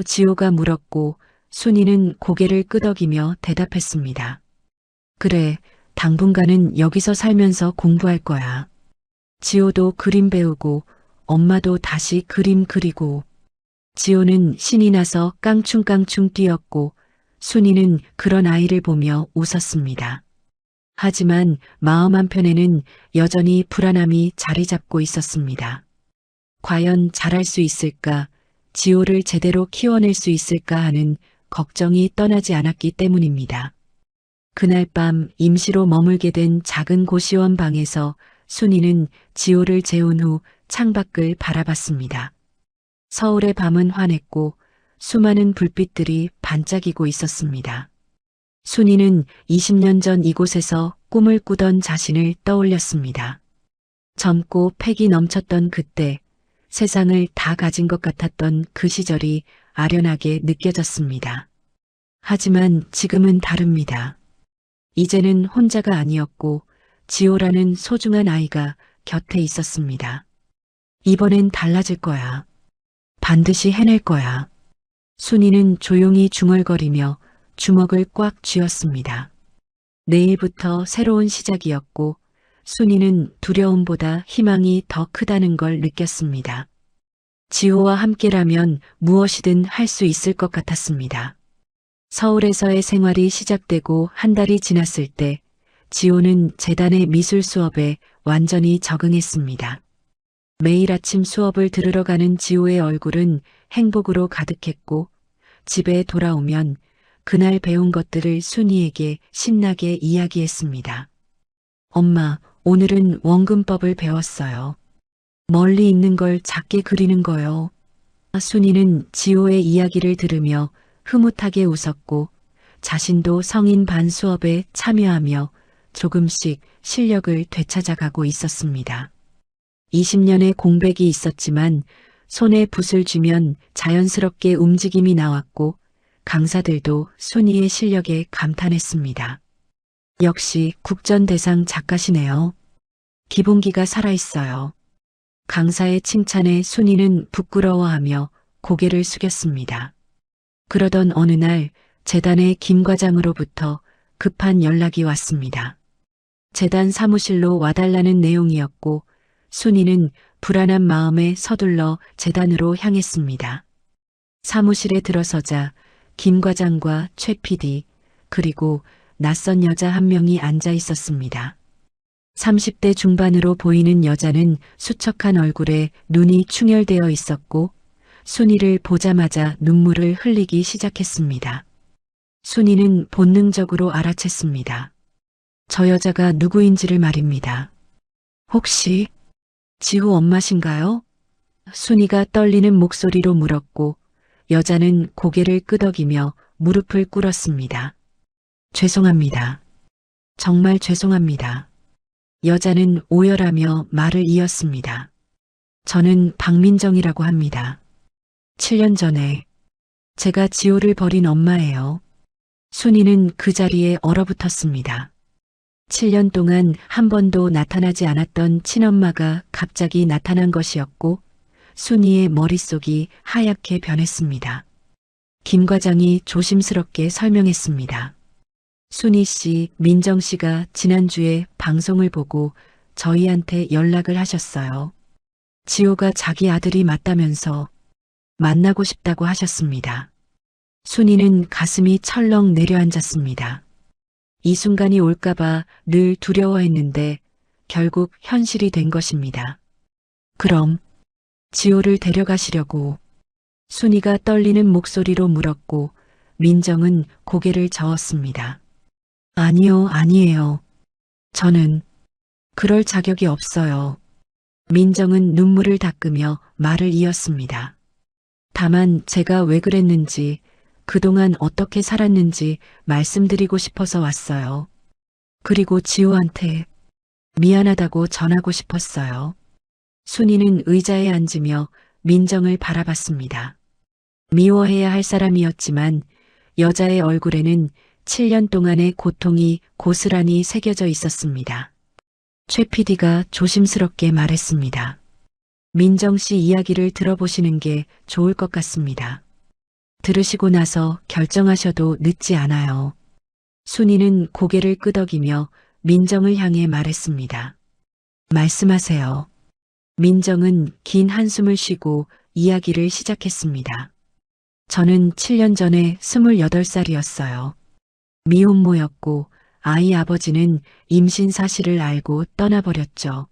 지호가 물었고 순이는 고개를 끄덕이며 대답했습니다. 그래, 당분간은 여기서 살면서 공부할 거야. 지호도 그림 배우고 엄마도 다시 그림 그리고. 지호는 신이 나서 깡충깡충 뛰었고 순이는 그런 아이를 보며 웃었습니다. 하지만 마음 한편에는 여전히 불안함이 자리 잡고 있었습니다. 과연 잘할 수 있을까? 지호를 제대로 키워낼 수 있을까 하는 걱정이 떠나지 않았기 때문입니다. 그날 밤 임시로 머물게 된 작은 고시원 방에서 순이는 지호를 재운 후 창밖을 바라봤습니다. 서울의 밤은 환했고 수많은 불빛들이 반짝이고 있었습니다. 순이는 20년 전 이곳에서 꿈을 꾸던 자신을 떠올렸습니다. 젊고 패기 넘쳤던 그때 세상을 다 가진 것 같았던 그 시절이 아련하게 느껴졌습니다. 하지만 지금은 다릅니다. 이제는 혼자가 아니었고 지호라는 소중한 아이가 곁에 있었습니다. 이번엔 달라질 거야. 반드시 해낼 거야. 순이는 조용히 중얼거리며 주먹을 꽉 쥐었습니다. 내일부터 새로운 시작이었고 순이는 두려움보다 희망이 더 크다는 걸 느꼈습니다. 지호와 함께라면 무엇이든 할 수 있을 것 같았습니다. 서울에서의 생활이 시작되고 한 달이 지났을 때 지호는 재단의 미술 수업에 완전히 적응했습니다. 매일 아침 수업을 들으러 가는 지호의 얼굴은 행복으로 가득했고 집에 돌아오면 그날 배운 것들을 순이에게 신나게 이야기했습니다. 엄마, 오늘은 원근법을 배웠어요. 멀리 있는 걸 작게 그리는 거요. 순이는 지호의 이야기를 들으며 흐뭇하게 웃었고 자신도 성인 반 수업에 참여하며 조금씩 실력을 되찾아가고 있었습니다. 20년의 공백이 있었지만 손에 붓을 쥐면 자연스럽게 움직임이 나왔고 강사들도 순이의 실력에 감탄했습니다. 역시 국전대상 작가시네요. 기본기가 살아있어요. 강사의 칭찬에 순이는 부끄러워하며 고개를 숙였습니다. 그러던 어느 날 재단의 김 과장으로부터 급한 연락이 왔습니다. 재단 사무실로 와달라는 내용이었고 순이는 불안한 마음에 서둘러 재단으로 향했습니다. 사무실에 들어서자 김 과장과 최 PD 그리고 낯선 여자 한 명이 앉아 있었습니다. 30대 중반으로 보이는 여자는 수척한 얼굴에 눈이 충혈되어 있었고 순이를 보자마자 눈물을 흘리기 시작했습니다. 순이는 본능적으로 알아챘습니다. 저 여자가 누구인지를 말입니다. 혹시 지호 엄마신가요? 순이가 떨리는 목소리로 물었고 여자는 고개를 끄덕이며 무릎을 꿇었습니다. 죄송합니다. 정말 죄송합니다. 여자는 오열하며 말을 이었습니다. 저는 박민정이라고 합니다. 7년 전에 제가 지호를 버린 엄마예요. 순이는 그 자리에 얼어붙었습니다. 7년 동안 한 번도 나타나지 않았던 친엄마가 갑자기 나타난 것이었고 순이의 머릿속이 하얗게 변했습니다. 김 과장이 조심스럽게 설명했습니다. 순이 씨, 민정 씨가 지난주에 방송을 보고 저희한테 연락을 하셨어요. 지호가 자기 아들이 맞다면서 만나고 싶다고 하셨습니다. 순이는 가슴이 철렁 내려앉았습니다. 이 순간이 올까봐 늘 두려워했는데 결국 현실이 된 것입니다. 그럼 지호를 데려가시려고 순이가 떨리는 목소리로 물었고 민정은 고개를 저었습니다. 아니요, 아니에요. 저는 그럴 자격이 없어요. 민정은 눈물을 닦으며 말을 이었습니다. 다만 제가 왜 그랬는지 그동안 어떻게 살았는지 말씀드리고 싶어서 왔어요. 그리고 지호한테 미안하다고 전하고 싶었어요. 순이는 의자에 앉으며 민정을 바라봤습니다. 미워해야 할 사람이었지만 여자의 얼굴에는 7년 동안의 고통이 고스란히 새겨져 있었습니다. 최 PD가 조심스럽게 말했습니다. 민정 씨 이야기를 들어보시는 게 좋을 것 같습니다. 들으시고 나서 결정하셔도 늦지 않아요. 순이는 고개를 끄덕이며 민정을 향해 말했습니다. 말씀하세요. 민정은 긴 한숨을 쉬고 이야기를 시작했습니다. 저는 7년 전에 28살이었어요. 미혼모였고 아이 아버지는 임신 사실을 알고 떠나버렸죠.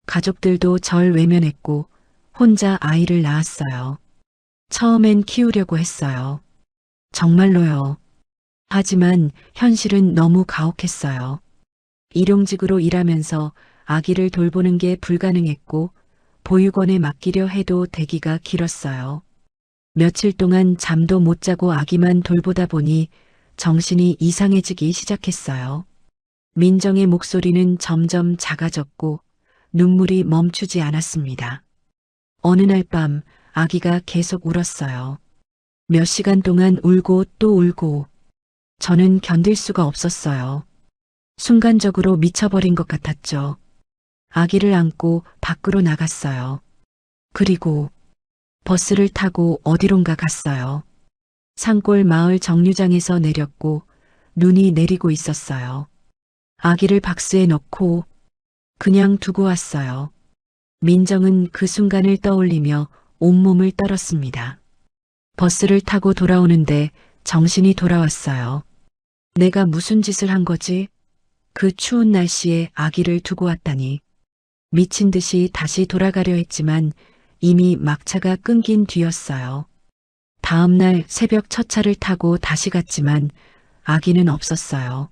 가족들도 절 외면했고 혼자 아이를 낳았어요. 처음엔 키우려고 했어요. 정말로요. 하지만 현실은 너무 가혹했어요. 일용직으로 일하면서 아기를 돌보는 게 불가능했고 보육원에 맡기려 해도 대기가 길었어요. 며칠 동안 잠도 못 자고 아기만 돌보다 보니 정신이 이상해지기 시작했어요. 민정의 목소리는 점점 작아졌고 눈물이 멈추지 않았습니다. 어느 날 밤 아기가 계속 울었어요. 몇 시간 동안 울고 또 울고 저는 견딜 수가 없었어요. 순간적으로 미쳐버린 것 같았죠. 아기를 안고 밖으로 나갔어요. 그리고 버스를 타고 어디론가 갔어요. 산골 마을 정류장에서 내렸고 눈이 내리고 있었어요. 아기를 박스에 넣고 그냥 두고 왔어요. 민정은 그 순간을 떠올리며 온몸을 떨었습니다. 버스를 타고 돌아오는데 정신이 돌아왔어요. 내가 무슨 짓을 한 거지? 그 추운 날씨에 아기를 두고 왔다니. 미친 듯이 다시 돌아가려 했지만 이미 막차가 끊긴 뒤였어요. 다음 날 새벽 첫 차를 타고 다시 갔지만 아기는 없었어요.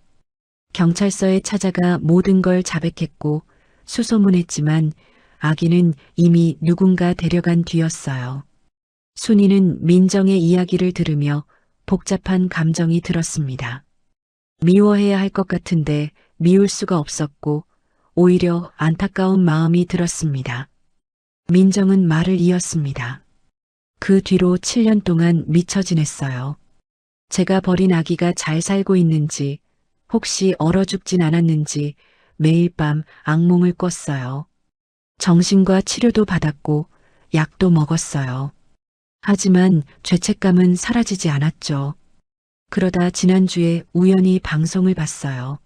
경찰서에 찾아가 모든 걸 자백했고 수소문했지만 아기는 이미 누군가 데려간 뒤였어요. 순이는 민정의 이야기를 들으며 복잡한 감정이 들었습니다. 미워해야 할 것 같은데 미울 수가 없었고 오히려 안타까운 마음이 들었습니다. 민정은 말을 이었습니다. 그 뒤로 7년 동안 미쳐 지냈어요. 제가 버린 아기가 잘 살고 있는지, 혹시 얼어 죽진 않았는지 매일 밤 악몽을 꿨어요. 정신과 치료도 받았고 약도 먹었어요. 하지만 죄책감은 사라지지 않았죠. 그러다 지난주에 우연히 방송을 봤어요.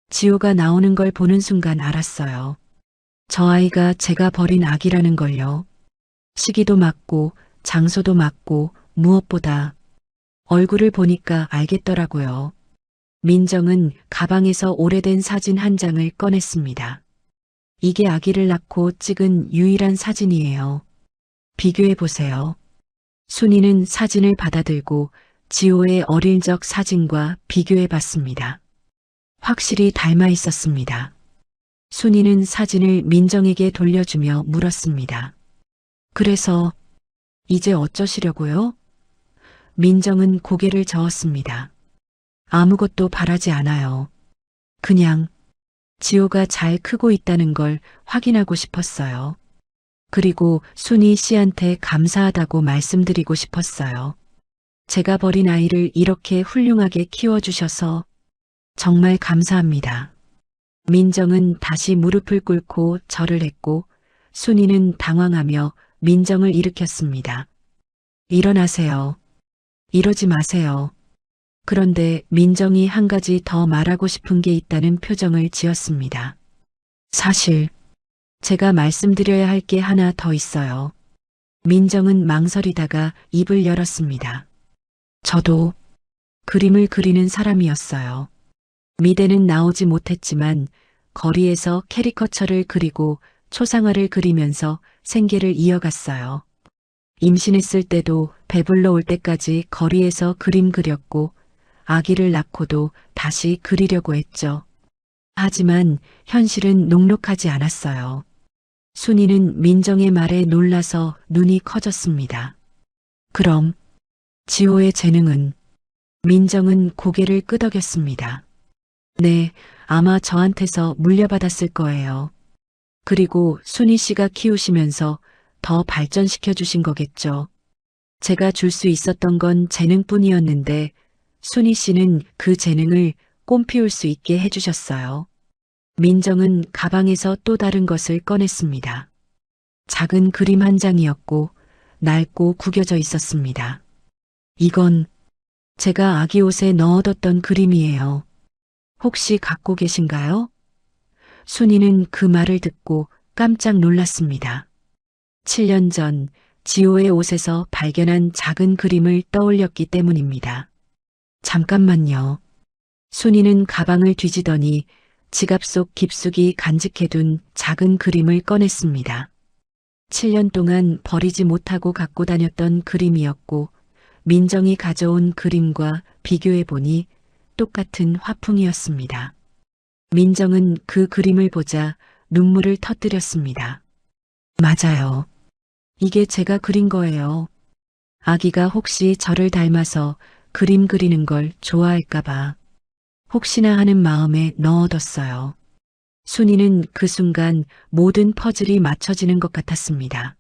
지호가 나오는 걸 보는 순간 알았어요. 저 아이가 제가 버린 아기라는 걸요. 시기도 맞고 장소도 맞고 무엇보다 얼굴을 보니까 알겠더라고요. 민정은 가방에서 오래된 사진 한 장을 꺼냈습니다. 이게 아기를 낳고 찍은 유일한 사진이에요. 비교해 보세요. 순이는 사진을 받아들고 지호의 어릴 적 사진과 비교해 봤습니다. 확실히 닮아 있었습니다. 순이는 사진을 민정에게 돌려주며 물었습니다. 그래서 이제 어쩌시려고요? 민정은 고개를 저었습니다. 아무것도 바라지 않아요. 그냥 지호가 잘 크고 있다는 걸 확인하고 싶었어요. 그리고 순이 씨한테 감사하다고 말씀드리고 싶었어요. 제가 버린 아이를 이렇게 훌륭하게 키워주셔서 정말 감사합니다. 민정은 다시 무릎을 꿇고 절을 했고 순이는 당황하며 민정을 일으켰습니다. 일어나세요. 이러지 마세요. 그런데 민정이 한 가지 더 말하고 싶은 게 있다는 표정을 지었습니다. 사실 제가 말씀드려야 할 게 하나 더 있어요. 민정은 망설이다가 입을 열었습니다. 저도 그림을 그리는 사람이었어요. 미대는 나오지 못했지만 거리에서 캐리커처를 그리고 초상화를 그리면서 생계를 이어갔어요. 임신했을 때도 배불러 올 때까지 거리에서 그림 그렸고 아기를 낳고도 다시 그리려고 했죠. 하지만 현실은 녹록하지 않았어요. 순이는 민정의 말에 놀라서 눈이 커졌습니다. 그럼 지호의 재능은? 민정은 고개를 끄덕였습니다. 네, 아마 저한테서 물려받았을 거예요. 그리고 순이 씨가 키우시면서 더 발전시켜 주신 거겠죠. 제가 줄 수 있었던 건 재능뿐이었는데 순이 씨는 그 재능을 꽃피울 수 있게 해주셨어요. 민정은 가방에서 또 다른 것을 꺼냈습니다. 작은 그림 한 장이었고 낡고 구겨져 있었습니다. 이건 제가 아기 옷에 넣어뒀던 그림이에요. 혹시 갖고 계신가요? 순이는 그 말을 듣고 깜짝 놀랐습니다. 7년 전 지호의 옷에서 발견한 작은 그림을 떠올렸기 때문입니다. 잠깐만요. 순이는 가방을 뒤지더니 지갑 속 깊숙이 간직해둔 작은 그림을 꺼냈습니다. 7년 동안 버리지 못하고 갖고 다녔던 그림이었고 민정이 가져온 그림과 비교해보니 똑같은 화풍이었습니다. 민정은 그 그림을 보자 눈물을 터뜨렸습니다. 맞아요. 이게 제가 그린 거예요. 아기가 혹시 저를 닮아서 그림 그리는 걸 좋아할까봐 혹시나 하는 마음에 넣어뒀어요. 순이는 그 순간 모든 퍼즐이 맞춰지는 것 같았습니다.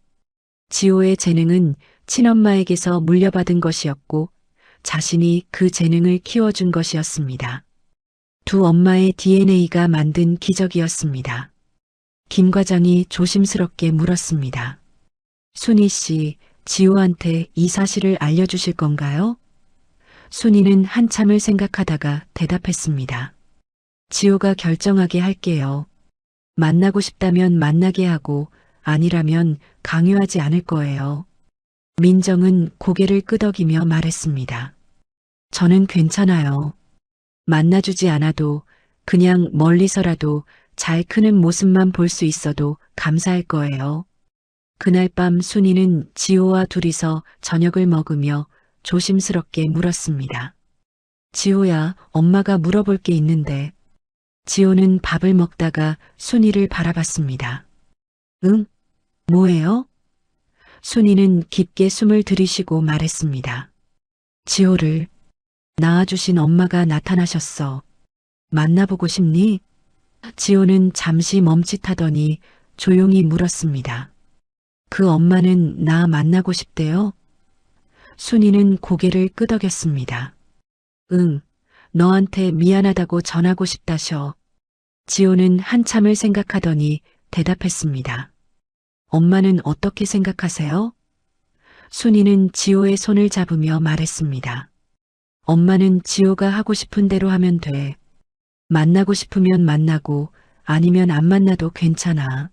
지호의 재능은 친엄마에게서 물려받은 것이었고 자신이 그 재능을 키워준 것이었습니다. 두 엄마의 DNA가 만든 기적이었습니다. 김 과장이 조심스럽게 물었습니다. 순희 씨, 지호한테 이 사실을 알려주실 건가요? 순희는 한참을 생각하다가 대답했습니다. 지호가 결정하게 할게요. 만나고 싶다면 만나게 하고 아니라면 강요하지 않을 거예요. 민정은 고개를 끄덕이며 말했습니다. 저는 괜찮아요. 만나주지 않아도 그냥 멀리서라도 잘 크는 모습만 볼 수 있어도 감사할 거예요. 그날 밤 순이는 지호와 둘이서 저녁을 먹으며 조심스럽게 물었습니다. 지호야, 엄마가 물어볼 게 있는데. 지호는 밥을 먹다가 순이를 바라봤습니다. 응? 뭐예요? 순이는 깊게 숨을 들이쉬고 말했습니다. 지호를 낳아주신 엄마가 나타나셨어. 만나보고 싶니? 지호는 잠시 멈칫하더니 조용히 물었습니다. 그 엄마는 나 만나고 싶대요? 순이는 고개를 끄덕였습니다. 응, 너한테 미안하다고 전하고 싶다셔. 지호는 한참을 생각하더니 대답했습니다. 엄마는 어떻게 생각하세요? 순이는 지호의 손을 잡으며 말했습니다. 엄마는 지호가 하고 싶은 대로 하면 돼. 만나고 싶으면 만나고 아니면 안 만나도 괜찮아.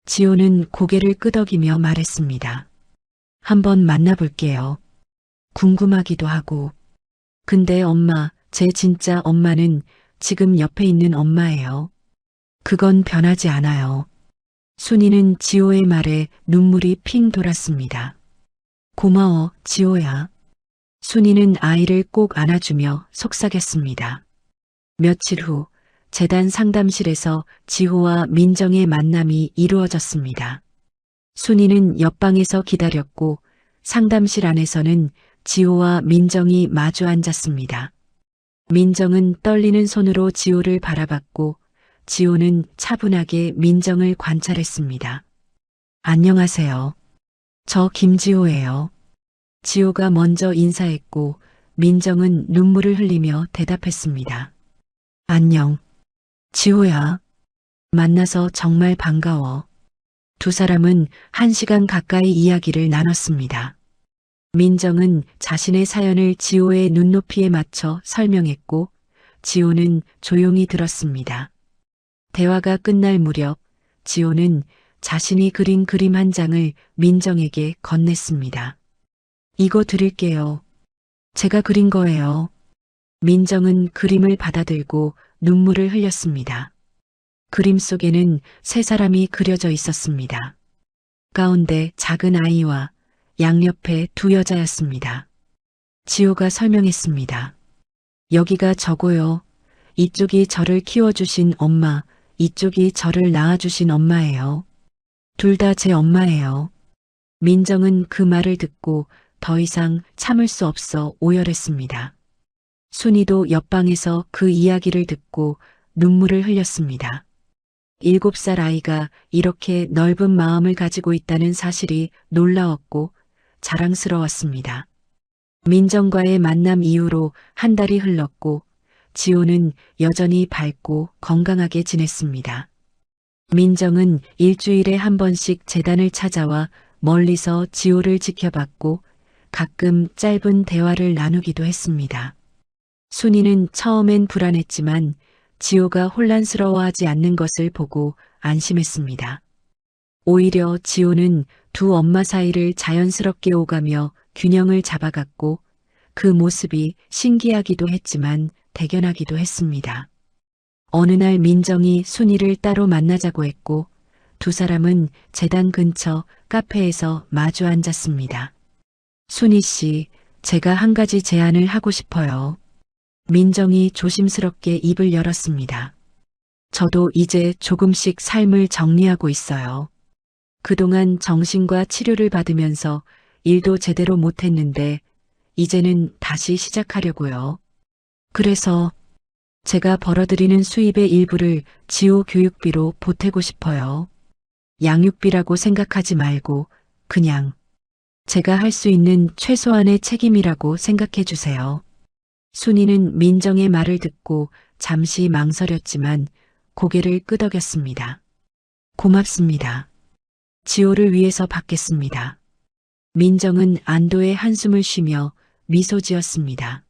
지호는 고개를 끄덕이며 말했습니다. 한번 만나볼게요. 궁금하기도 하고. 근데 엄마, 제 진짜 엄마는 지금 옆에 있는 엄마예요. 그건 변하지 않아요. 순이는 지호의 말에 눈물이 핑 돌았습니다. 고마워, 지호야. 순이는 아이를 꼭 안아주며 속삭였습니다. 며칠 후 재단 상담실에서 지호와 민정의 만남이 이루어졌습니다. 순이는 옆방에서 기다렸고 상담실 안에서는 지호와 민정이 마주 앉았습니다. 민정은 떨리는 손으로 지호를 바라봤고 지호는 차분하게 민정을 관찰했습니다. 안녕하세요. 저 김지호예요. 지호가 먼저 인사했고 민정은 눈물을 흘리며 대답했습니다. 안녕. 지호야. 만나서 정말 반가워. 두 사람은 1시간 가까이 이야기를 나눴습니다. 민정은 자신의 사연을 지호의 눈높이에 맞춰 설명했고 지호는 조용히 들었습니다. 대화가 끝날 무렵 지호는 자신이 그린 그림 한 장을 민정에게 건넸습니다. 이거 드릴게요. 제가 그린 거예요. 민정은 그림을 받아들고 눈물을 흘렸습니다. 그림 속에는 세 사람이 그려져 있었습니다. 가운데 작은 아이와 양옆에 두 여자였습니다. 지호가 설명했습니다. 여기가 저고요. 이쪽이 저를 키워주신 엄마, 이쪽이 저를 낳아주신 엄마예요. 둘 다 제 엄마예요. 민정은 그 말을 듣고 더 이상 참을 수 없어 오열했습니다. 순이도 옆방에서 그 이야기를 듣고 눈물을 흘렸습니다. 7살 아이가 이렇게 넓은 마음을 가지고 있다는 사실이 놀라웠고 자랑스러웠습니다. 민정과의 만남 이후로 한 달이 흘렀고 지호는 여전히 밝고 건강하게 지냈습니다. 민정은 일주일에 한 번씩 재단을 찾아와 멀리서 지호를 지켜봤고 가끔 짧은 대화를 나누기도 했습니다. 순이는 처음엔 불안했지만 지호가 혼란스러워하지 않는 것을 보고 안심했습니다. 오히려 지호는 두 엄마 사이를 자연스럽게 오가며 균형을 잡아갔고 그 모습이 신기하기도 했지만 대견하기도 했습니다. 어느 날 민정이 순이를 따로 만나자고 했고 두 사람은 재단 근처 카페에서 마주 앉았습니다. 순이 씨, 제가 한 가지 제안을 하고 싶어요. 민정이 조심스럽게 입을 열었습니다. 저도 이제 조금씩 삶을 정리하고 있어요. 그동안 정신과 치료를 받으면서 일도 제대로 못했는데 이제는 다시 시작하려고요. 그래서 제가 벌어들이는 수입의 일부를 지호 교육비로 보태고 싶어요. 양육비라고 생각하지 말고 그냥 제가 할 수 있는 최소한의 책임이라고 생각해 주세요. 순이는 민정의 말을 듣고 잠시 망설였지만 고개를 끄덕였습니다. 고맙습니다. 지호를 위해서 받겠습니다. 민정은 안도의 한숨을 쉬며 미소 지었습니다.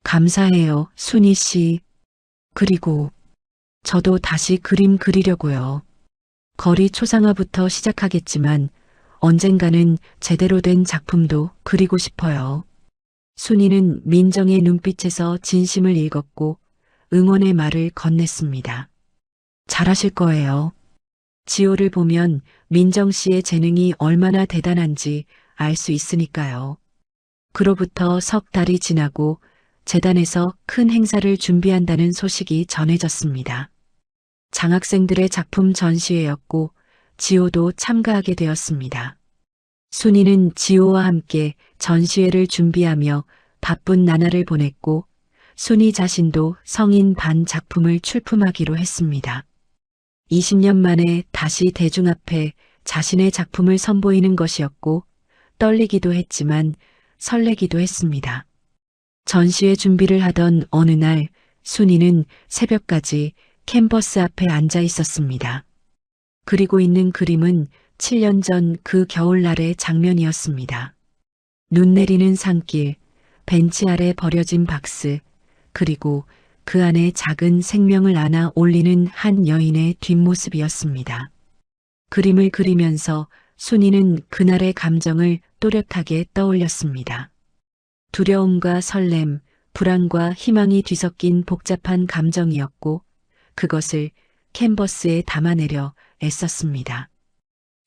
감사해요, 순희 씨. 그리고 저도 다시 그림 그리려고요. 거리 초상화부터 시작하겠지만 언젠가는 제대로 된 작품도 그리고 싶어요. 순이는 민정의 눈빛에서 진심을 읽었고 응원의 말을 건넸습니다. 잘하실 거예요. 지호를 보면 민정 씨의 재능이 얼마나 대단한지 알 수 있으니까요. 그로부터 석 달이 지나고 재단에서 큰 행사를 준비한다는 소식이 전해졌습니다. 장학생들의 작품 전시회였고 지호도 참가하게 되었습니다. 순이는 지호와 함께 전시회를 준비하며 바쁜 나날을 보냈고 순이 자신도 성인 반 작품을 출품하기로 했습니다. 20년 만에 다시 대중 앞에 자신의 작품을 선보이는 것이었고 떨리기도 했지만 설레기도 했습니다. 전시회 준비를 하던 어느 날 순이는 새벽까지 캔버스 앞에 앉아 있었습니다. 그리고 있는 그림은 7년 전 그 겨울날의 장면이었습니다. 눈 내리는 산길, 벤치 아래 버려진 박스, 그리고 그 안에 작은 생명을 안아 올리는 한 여인의 뒷모습이었습니다. 그림을 그리면서 순이는 그날의 감정을 또렷하게 떠올렸습니다. 두려움과 설렘, 불안과 희망이 뒤섞인 복잡한 감정이었고 그것을 캔버스에 담아내려 애썼습니다.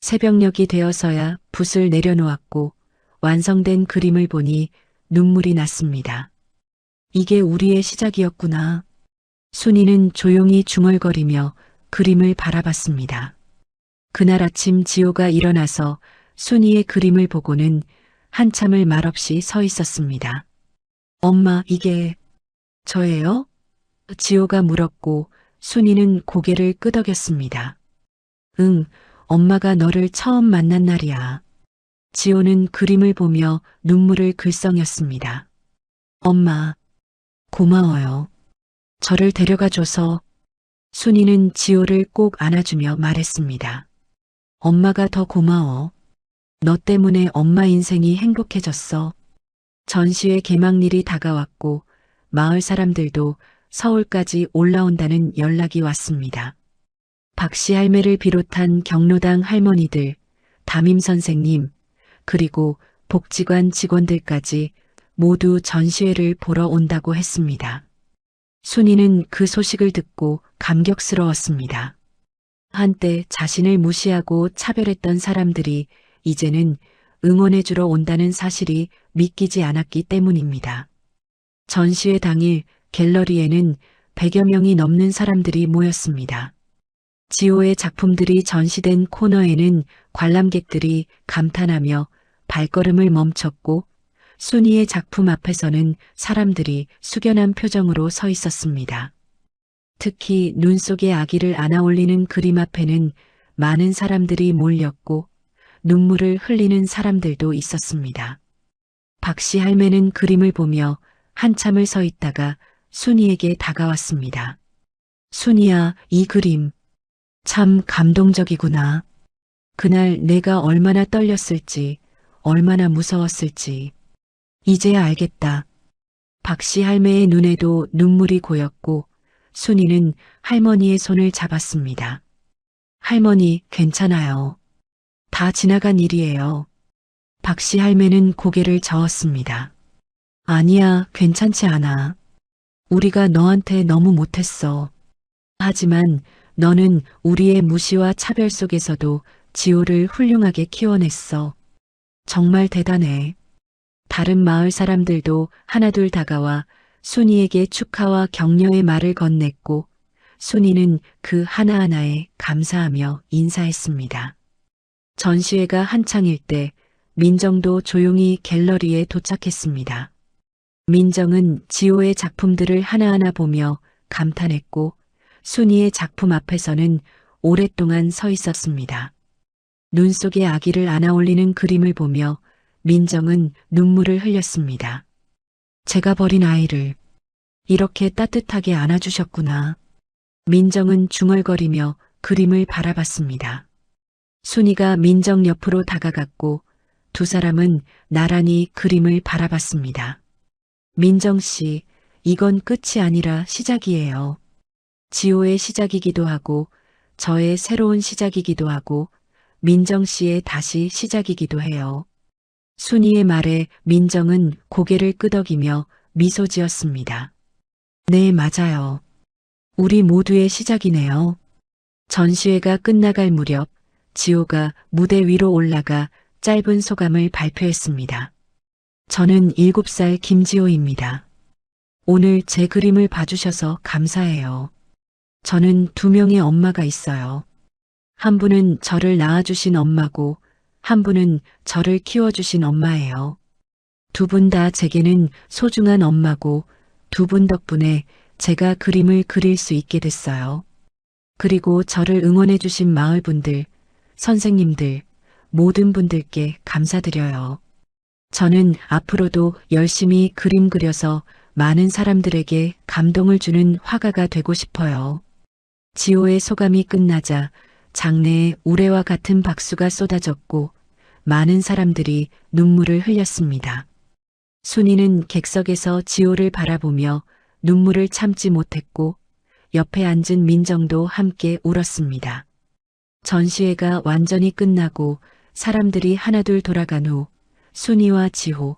새벽녘이 되어서야 붓을 내려놓았고 완성된 그림을 보니 눈물이 났습니다. 이게 우리의 시작이었구나. 순이는 조용히 중얼거리며 그림을 바라봤습니다. 그날 아침 지호가 일어나서 순이의 그림을 보고는 한참을 말없이 서 있었습니다. 엄마, 이게 저예요? 지호가 물었고 순이는 고개를 끄덕였습니다. 응, 엄마가 너를 처음 만난 날이야. 지호는 그림을 보며 눈물을 글썽였습니다. 엄마, 고마워요. 저를 데려가줘서. 순이는 지호를 꼭 안아주며 말했습니다. 엄마가 더 고마워. 너 때문에 엄마 인생이 행복해졌어. 전시회 개막일이 다가왔고 마을 사람들도 서울까지 올라온다는 연락이 왔습니다. 박씨 할매를 비롯한 경로당 할머니들, 담임 선생님, 그리고 복지관 직원들까지 모두 전시회를 보러 온다고 했습니다. 순이는 그 소식을 듣고 감격스러웠습니다. 한때 자신을 무시하고 차별했던 사람들이 이제는 응원해주러 온다는 사실이 믿기지 않았기 때문입니다. 전시회 당일 갤러리에는 100여 명이 넘는 사람들이 모였습니다. 지호의 작품들이 전시된 코너에는 관람객들이 감탄하며 발걸음을 멈췄고 순이의 작품 앞에서는 사람들이 숙연한 표정으로 서 있었습니다. 특히 눈 속에 아기를 안아 올리는 그림 앞에는 많은 사람들이 몰렸고 눈물을 흘리는 사람들도 있었습니다. 박씨 할매는 그림을 보며 한참을 서 있다가 순이에게 다가왔습니다. 순이야, 이 그림 참 감동적이구나. 그날 내가 얼마나 떨렸을지, 얼마나 무서웠을지 이제야 알겠다. 박씨 할매의 눈에도 눈물이 고였고 순이는 할머니의 손을 잡았습니다. 할머니, 괜찮아요. 다 지나간 일이에요. 박씨 할매는 고개를 저었습니다. 아니야, 괜찮지 않아. 우리가 너한테 너무 못했어. 하지만 너는 우리의 무시와 차별 속에서도 지호를 훌륭하게 키워냈어. 정말 대단해. 다른 마을 사람들도 하나둘 다가와 순이에게 축하와 격려의 말을 건넸고 순이는 그 하나하나에 감사하며 인사했습니다. 전시회가 한창일 때 민정도 조용히 갤러리에 도착했습니다. 민정은 지호의 작품들을 하나하나 보며 감탄했고 순이의 작품 앞에서는 오랫동안 서 있었습니다. 눈 속에 아기를 안아 올리는 그림을 보며 민정은 눈물을 흘렸습니다. 제가 버린 아이를 이렇게 따뜻하게 안아주셨구나. 민정은 중얼거리며 그림을 바라봤습니다. 순이가 민정 옆으로 다가갔고 두 사람은 나란히 그림을 바라봤습니다. 민정 씨, 이건 끝이 아니라 시작이에요. 지호의 시작이기도 하고 저의 새로운 시작이기도 하고 민정 씨의 다시 시작이기도 해요. 순이의 말에 민정은 고개를 끄덕이며 미소 지었습니다. 네, 맞아요. 우리 모두의 시작이네요. 전시회가 끝나갈 무렵 지호가 무대 위로 올라가 짧은 소감을 발표했습니다. 저는 7살 김지호입니다. 오늘 제 그림을 봐주셔서 감사해요. 저는 2명의 엄마가 있어요. 한 분은 저를 낳아주신 엄마고 한 분은 저를 키워주신 엄마예요. 두 분 다 제게는 소중한 엄마고 두 분 덕분에 제가 그림을 그릴 수 있게 됐어요. 그리고 저를 응원해주신 마을분들, 선생님들, 모든 분들께 감사드려요. 저는 앞으로도 열심히 그림 그려서 많은 사람들에게 감동을 주는 화가가 되고 싶어요. 지호의 소감이 끝나자 장내에 우레와 같은 박수가 쏟아졌고 많은 사람들이 눈물을 흘렸습니다. 순이는 객석에서 지호를 바라보며 눈물을 참지 못했고 옆에 앉은 민정도 함께 울었습니다. 전시회가 완전히 끝나고 사람들이 하나둘 돌아간 후 순이와 지호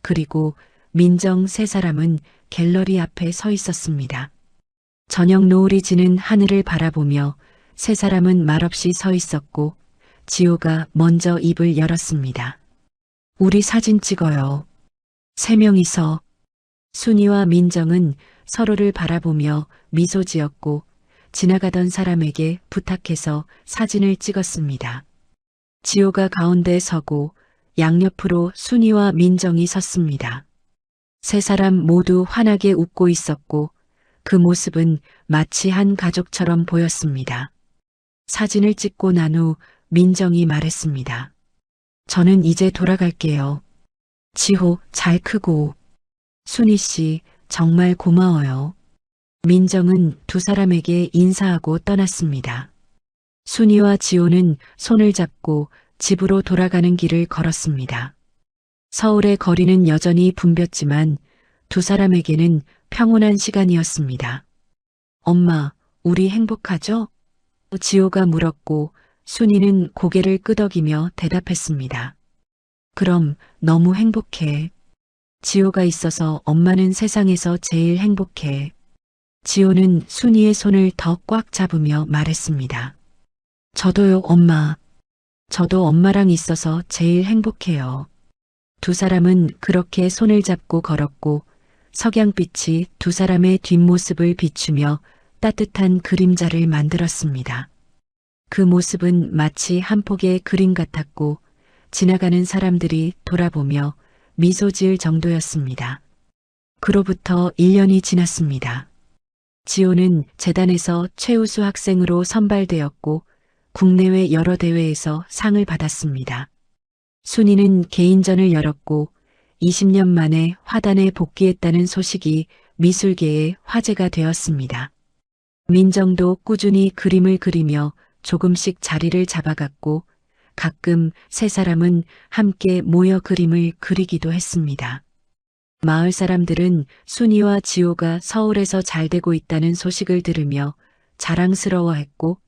그리고 민정 세 사람은 갤러리 앞에 서 있었습니다. 저녁 노을이 지는 하늘을 바라보며 세 사람은 말없이 서 있었고 지호가 먼저 입을 열었습니다. 우리 사진 찍어요. 3명이서. 순이와 민정은 서로를 바라보며 미소 지었고 지나가던 사람에게 부탁해서 사진을 찍었습니다. 지호가 가운데 서고 양옆으로 순이와 민정이 섰습니다. 세 사람 모두 환하게 웃고 있었고 그 모습은 마치 한 가족처럼 보였습니다. 사진을 찍고 난 후 민정이 말했습니다. 저는 이제 돌아갈게요. 지호 잘 크고. 순이 씨 정말 고마워요. 민정은 두 사람에게 인사하고 떠났습니다. 순이와 지호는 손을 잡고 집으로 돌아가는 길을 걸었습니다. 서울의 거리는 여전히 붐볐지만 두 사람에게는 평온한 시간이었습니다. 엄마, 우리 행복하죠? 지호가 물었고 순이는 고개를 끄덕이며 대답했습니다. 그럼 너무 행복해. 지호가 있어서 엄마는 세상에서 제일 행복해. 지호는 순이의 손을 더 꽉 잡으며 말했습니다. 저도요, 엄마. 저도 엄마랑 있어서 제일 행복해요. 두 사람은 그렇게 손을 잡고 걸었고 석양빛이 두 사람의 뒷모습을 비추며 따뜻한 그림자를 만들었습니다. 그 모습은 마치 한 폭의 그림 같았고 지나가는 사람들이 돌아보며 미소 지을 정도였습니다. 그로부터 1년이 지났습니다. 지호는 재단에서 최우수 학생으로 선발되었고 국내외 여러 대회에서 상을 받았습니다. 순이는 개인전을 열었고 20년 만에 화단에 복귀했다는 소식이 미술계의 화제가 되었습니다. 민정도 꾸준히 그림을 그리며 조금씩 자리를 잡아갔고 가끔 세 사람은 함께 모여 그림을 그리기도 했습니다. 마을 사람들은 순이와 지호가 서울에서 잘 되고 있다는 소식을 들으며 자랑스러워했고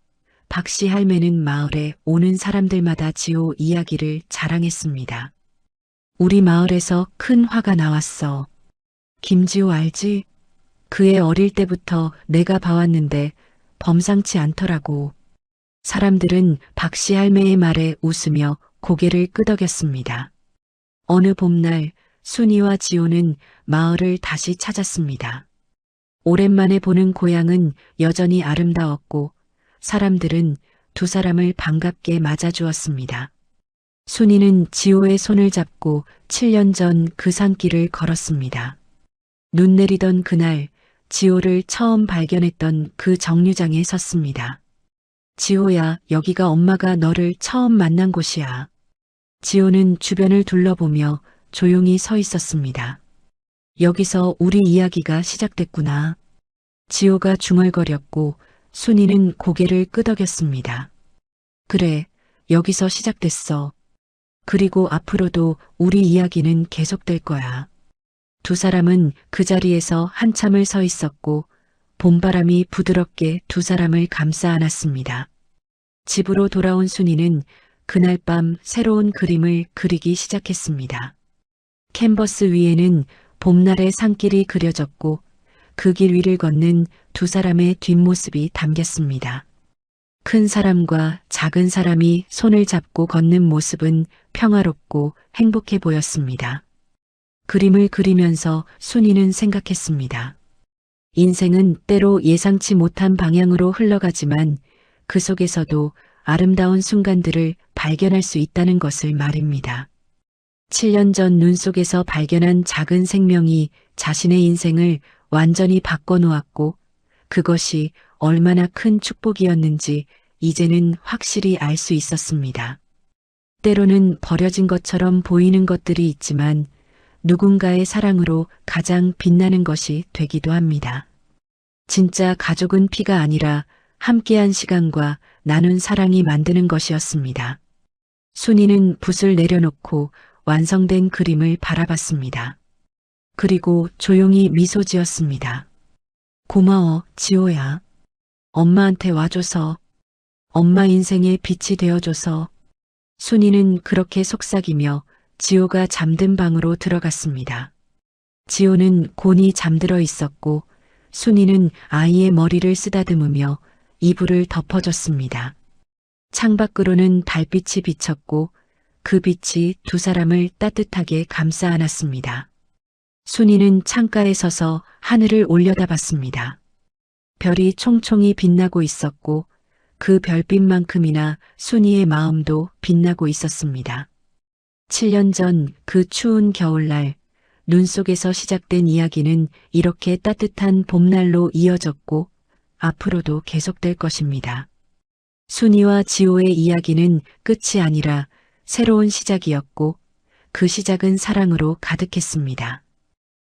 박씨 할매는 마을에 오는 사람들마다 지호 이야기를 자랑했습니다. 우리 마을에서 큰 화가 나왔어. 김지호 알지? 그애 어릴 때부터 내가 봐왔는데 범상치 않더라고. 사람들은 박씨 할매의 말에 웃으며 고개를 끄덕였습니다. 어느 봄날 순이와 지호는 마을을 다시 찾았습니다. 오랜만에 보는 고향은 여전히 아름다웠고 사람들은 두 사람을 반갑게 맞아주었습니다. 순이는 지호의 손을 잡고 7년 전 그 산길을 걸었습니다. 눈 내리던 그날 지호를 처음 발견했던 그 정류장에 섰습니다. 지호야, 여기가 엄마가 너를 처음 만난 곳이야. 지호는 주변을 둘러보며 조용히 서 있었습니다. 여기서 우리 이야기가 시작됐구나. 지호가 중얼거렸고 순이는 고개를 끄덕였습니다. 그래, 여기서 시작됐어. 그리고 앞으로도 우리 이야기는 계속될 거야. 두 사람은 그 자리에서 한참을 서 있었고 봄바람이 부드럽게 두 사람을 감싸 안았습니다. 집으로 돌아온 순이는 그날 밤 새로운 그림을 그리기 시작했습니다. 캔버스 위에는 봄날의 산길이 그려졌고 그 길 위를 걷는 두 사람의 뒷모습이 담겼습니다. 큰 사람과 작은 사람이 손을 잡고 걷는 모습은 평화롭고 행복해 보였습니다. 그림을 그리면서 순이는 생각했습니다. 인생은 때로 예상치 못한 방향으로 흘러가지만 그 속에서도 아름다운 순간들을 발견할 수 있다는 것을 말입니다. 7년 전 눈 속에서 발견한 작은 생명이 자신의 인생을 완전히 바꿔놓았고 그것이 얼마나 큰 축복이었는지 이제는 확실히 알 수 있었습니다. 때로는 버려진 것처럼 보이는 것들이 있지만 누군가의 사랑으로 가장 빛나는 것이 되기도 합니다. 진짜 가족은 피가 아니라 함께한 시간과 나눈 사랑이 만드는 것이었습니다. 순이는 붓을 내려놓고 완성된 그림을 바라봤습니다. 그리고 조용히 미소 지었습니다. 고마워, 지호야. 엄마한테 와줘서, 엄마 인생의 빛이 되어줘서. 순이는 그렇게 속삭이며 지호가 잠든 방으로 들어갔습니다. 지호는 곤히 잠들어 있었고 순이는 아이의 머리를 쓰다듬으며 이불을 덮어줬습니다. 창밖으로는 달빛이 비쳤고 그 빛이 두 사람을 따뜻하게 감싸 안았습니다. 순이는 창가에 서서 하늘을 올려다봤습니다. 별이 총총히 빛나고 있었고 그 별빛만큼이나 순이의 마음도 빛나고 있었습니다. 7년 전 그 추운 겨울날 눈 속에서 시작된 이야기는 이렇게 따뜻한 봄날로 이어졌고 앞으로도 계속될 것입니다. 순이와 지호의 이야기는 끝이 아니라 새로운 시작이었고 그 시작은 사랑으로 가득했습니다.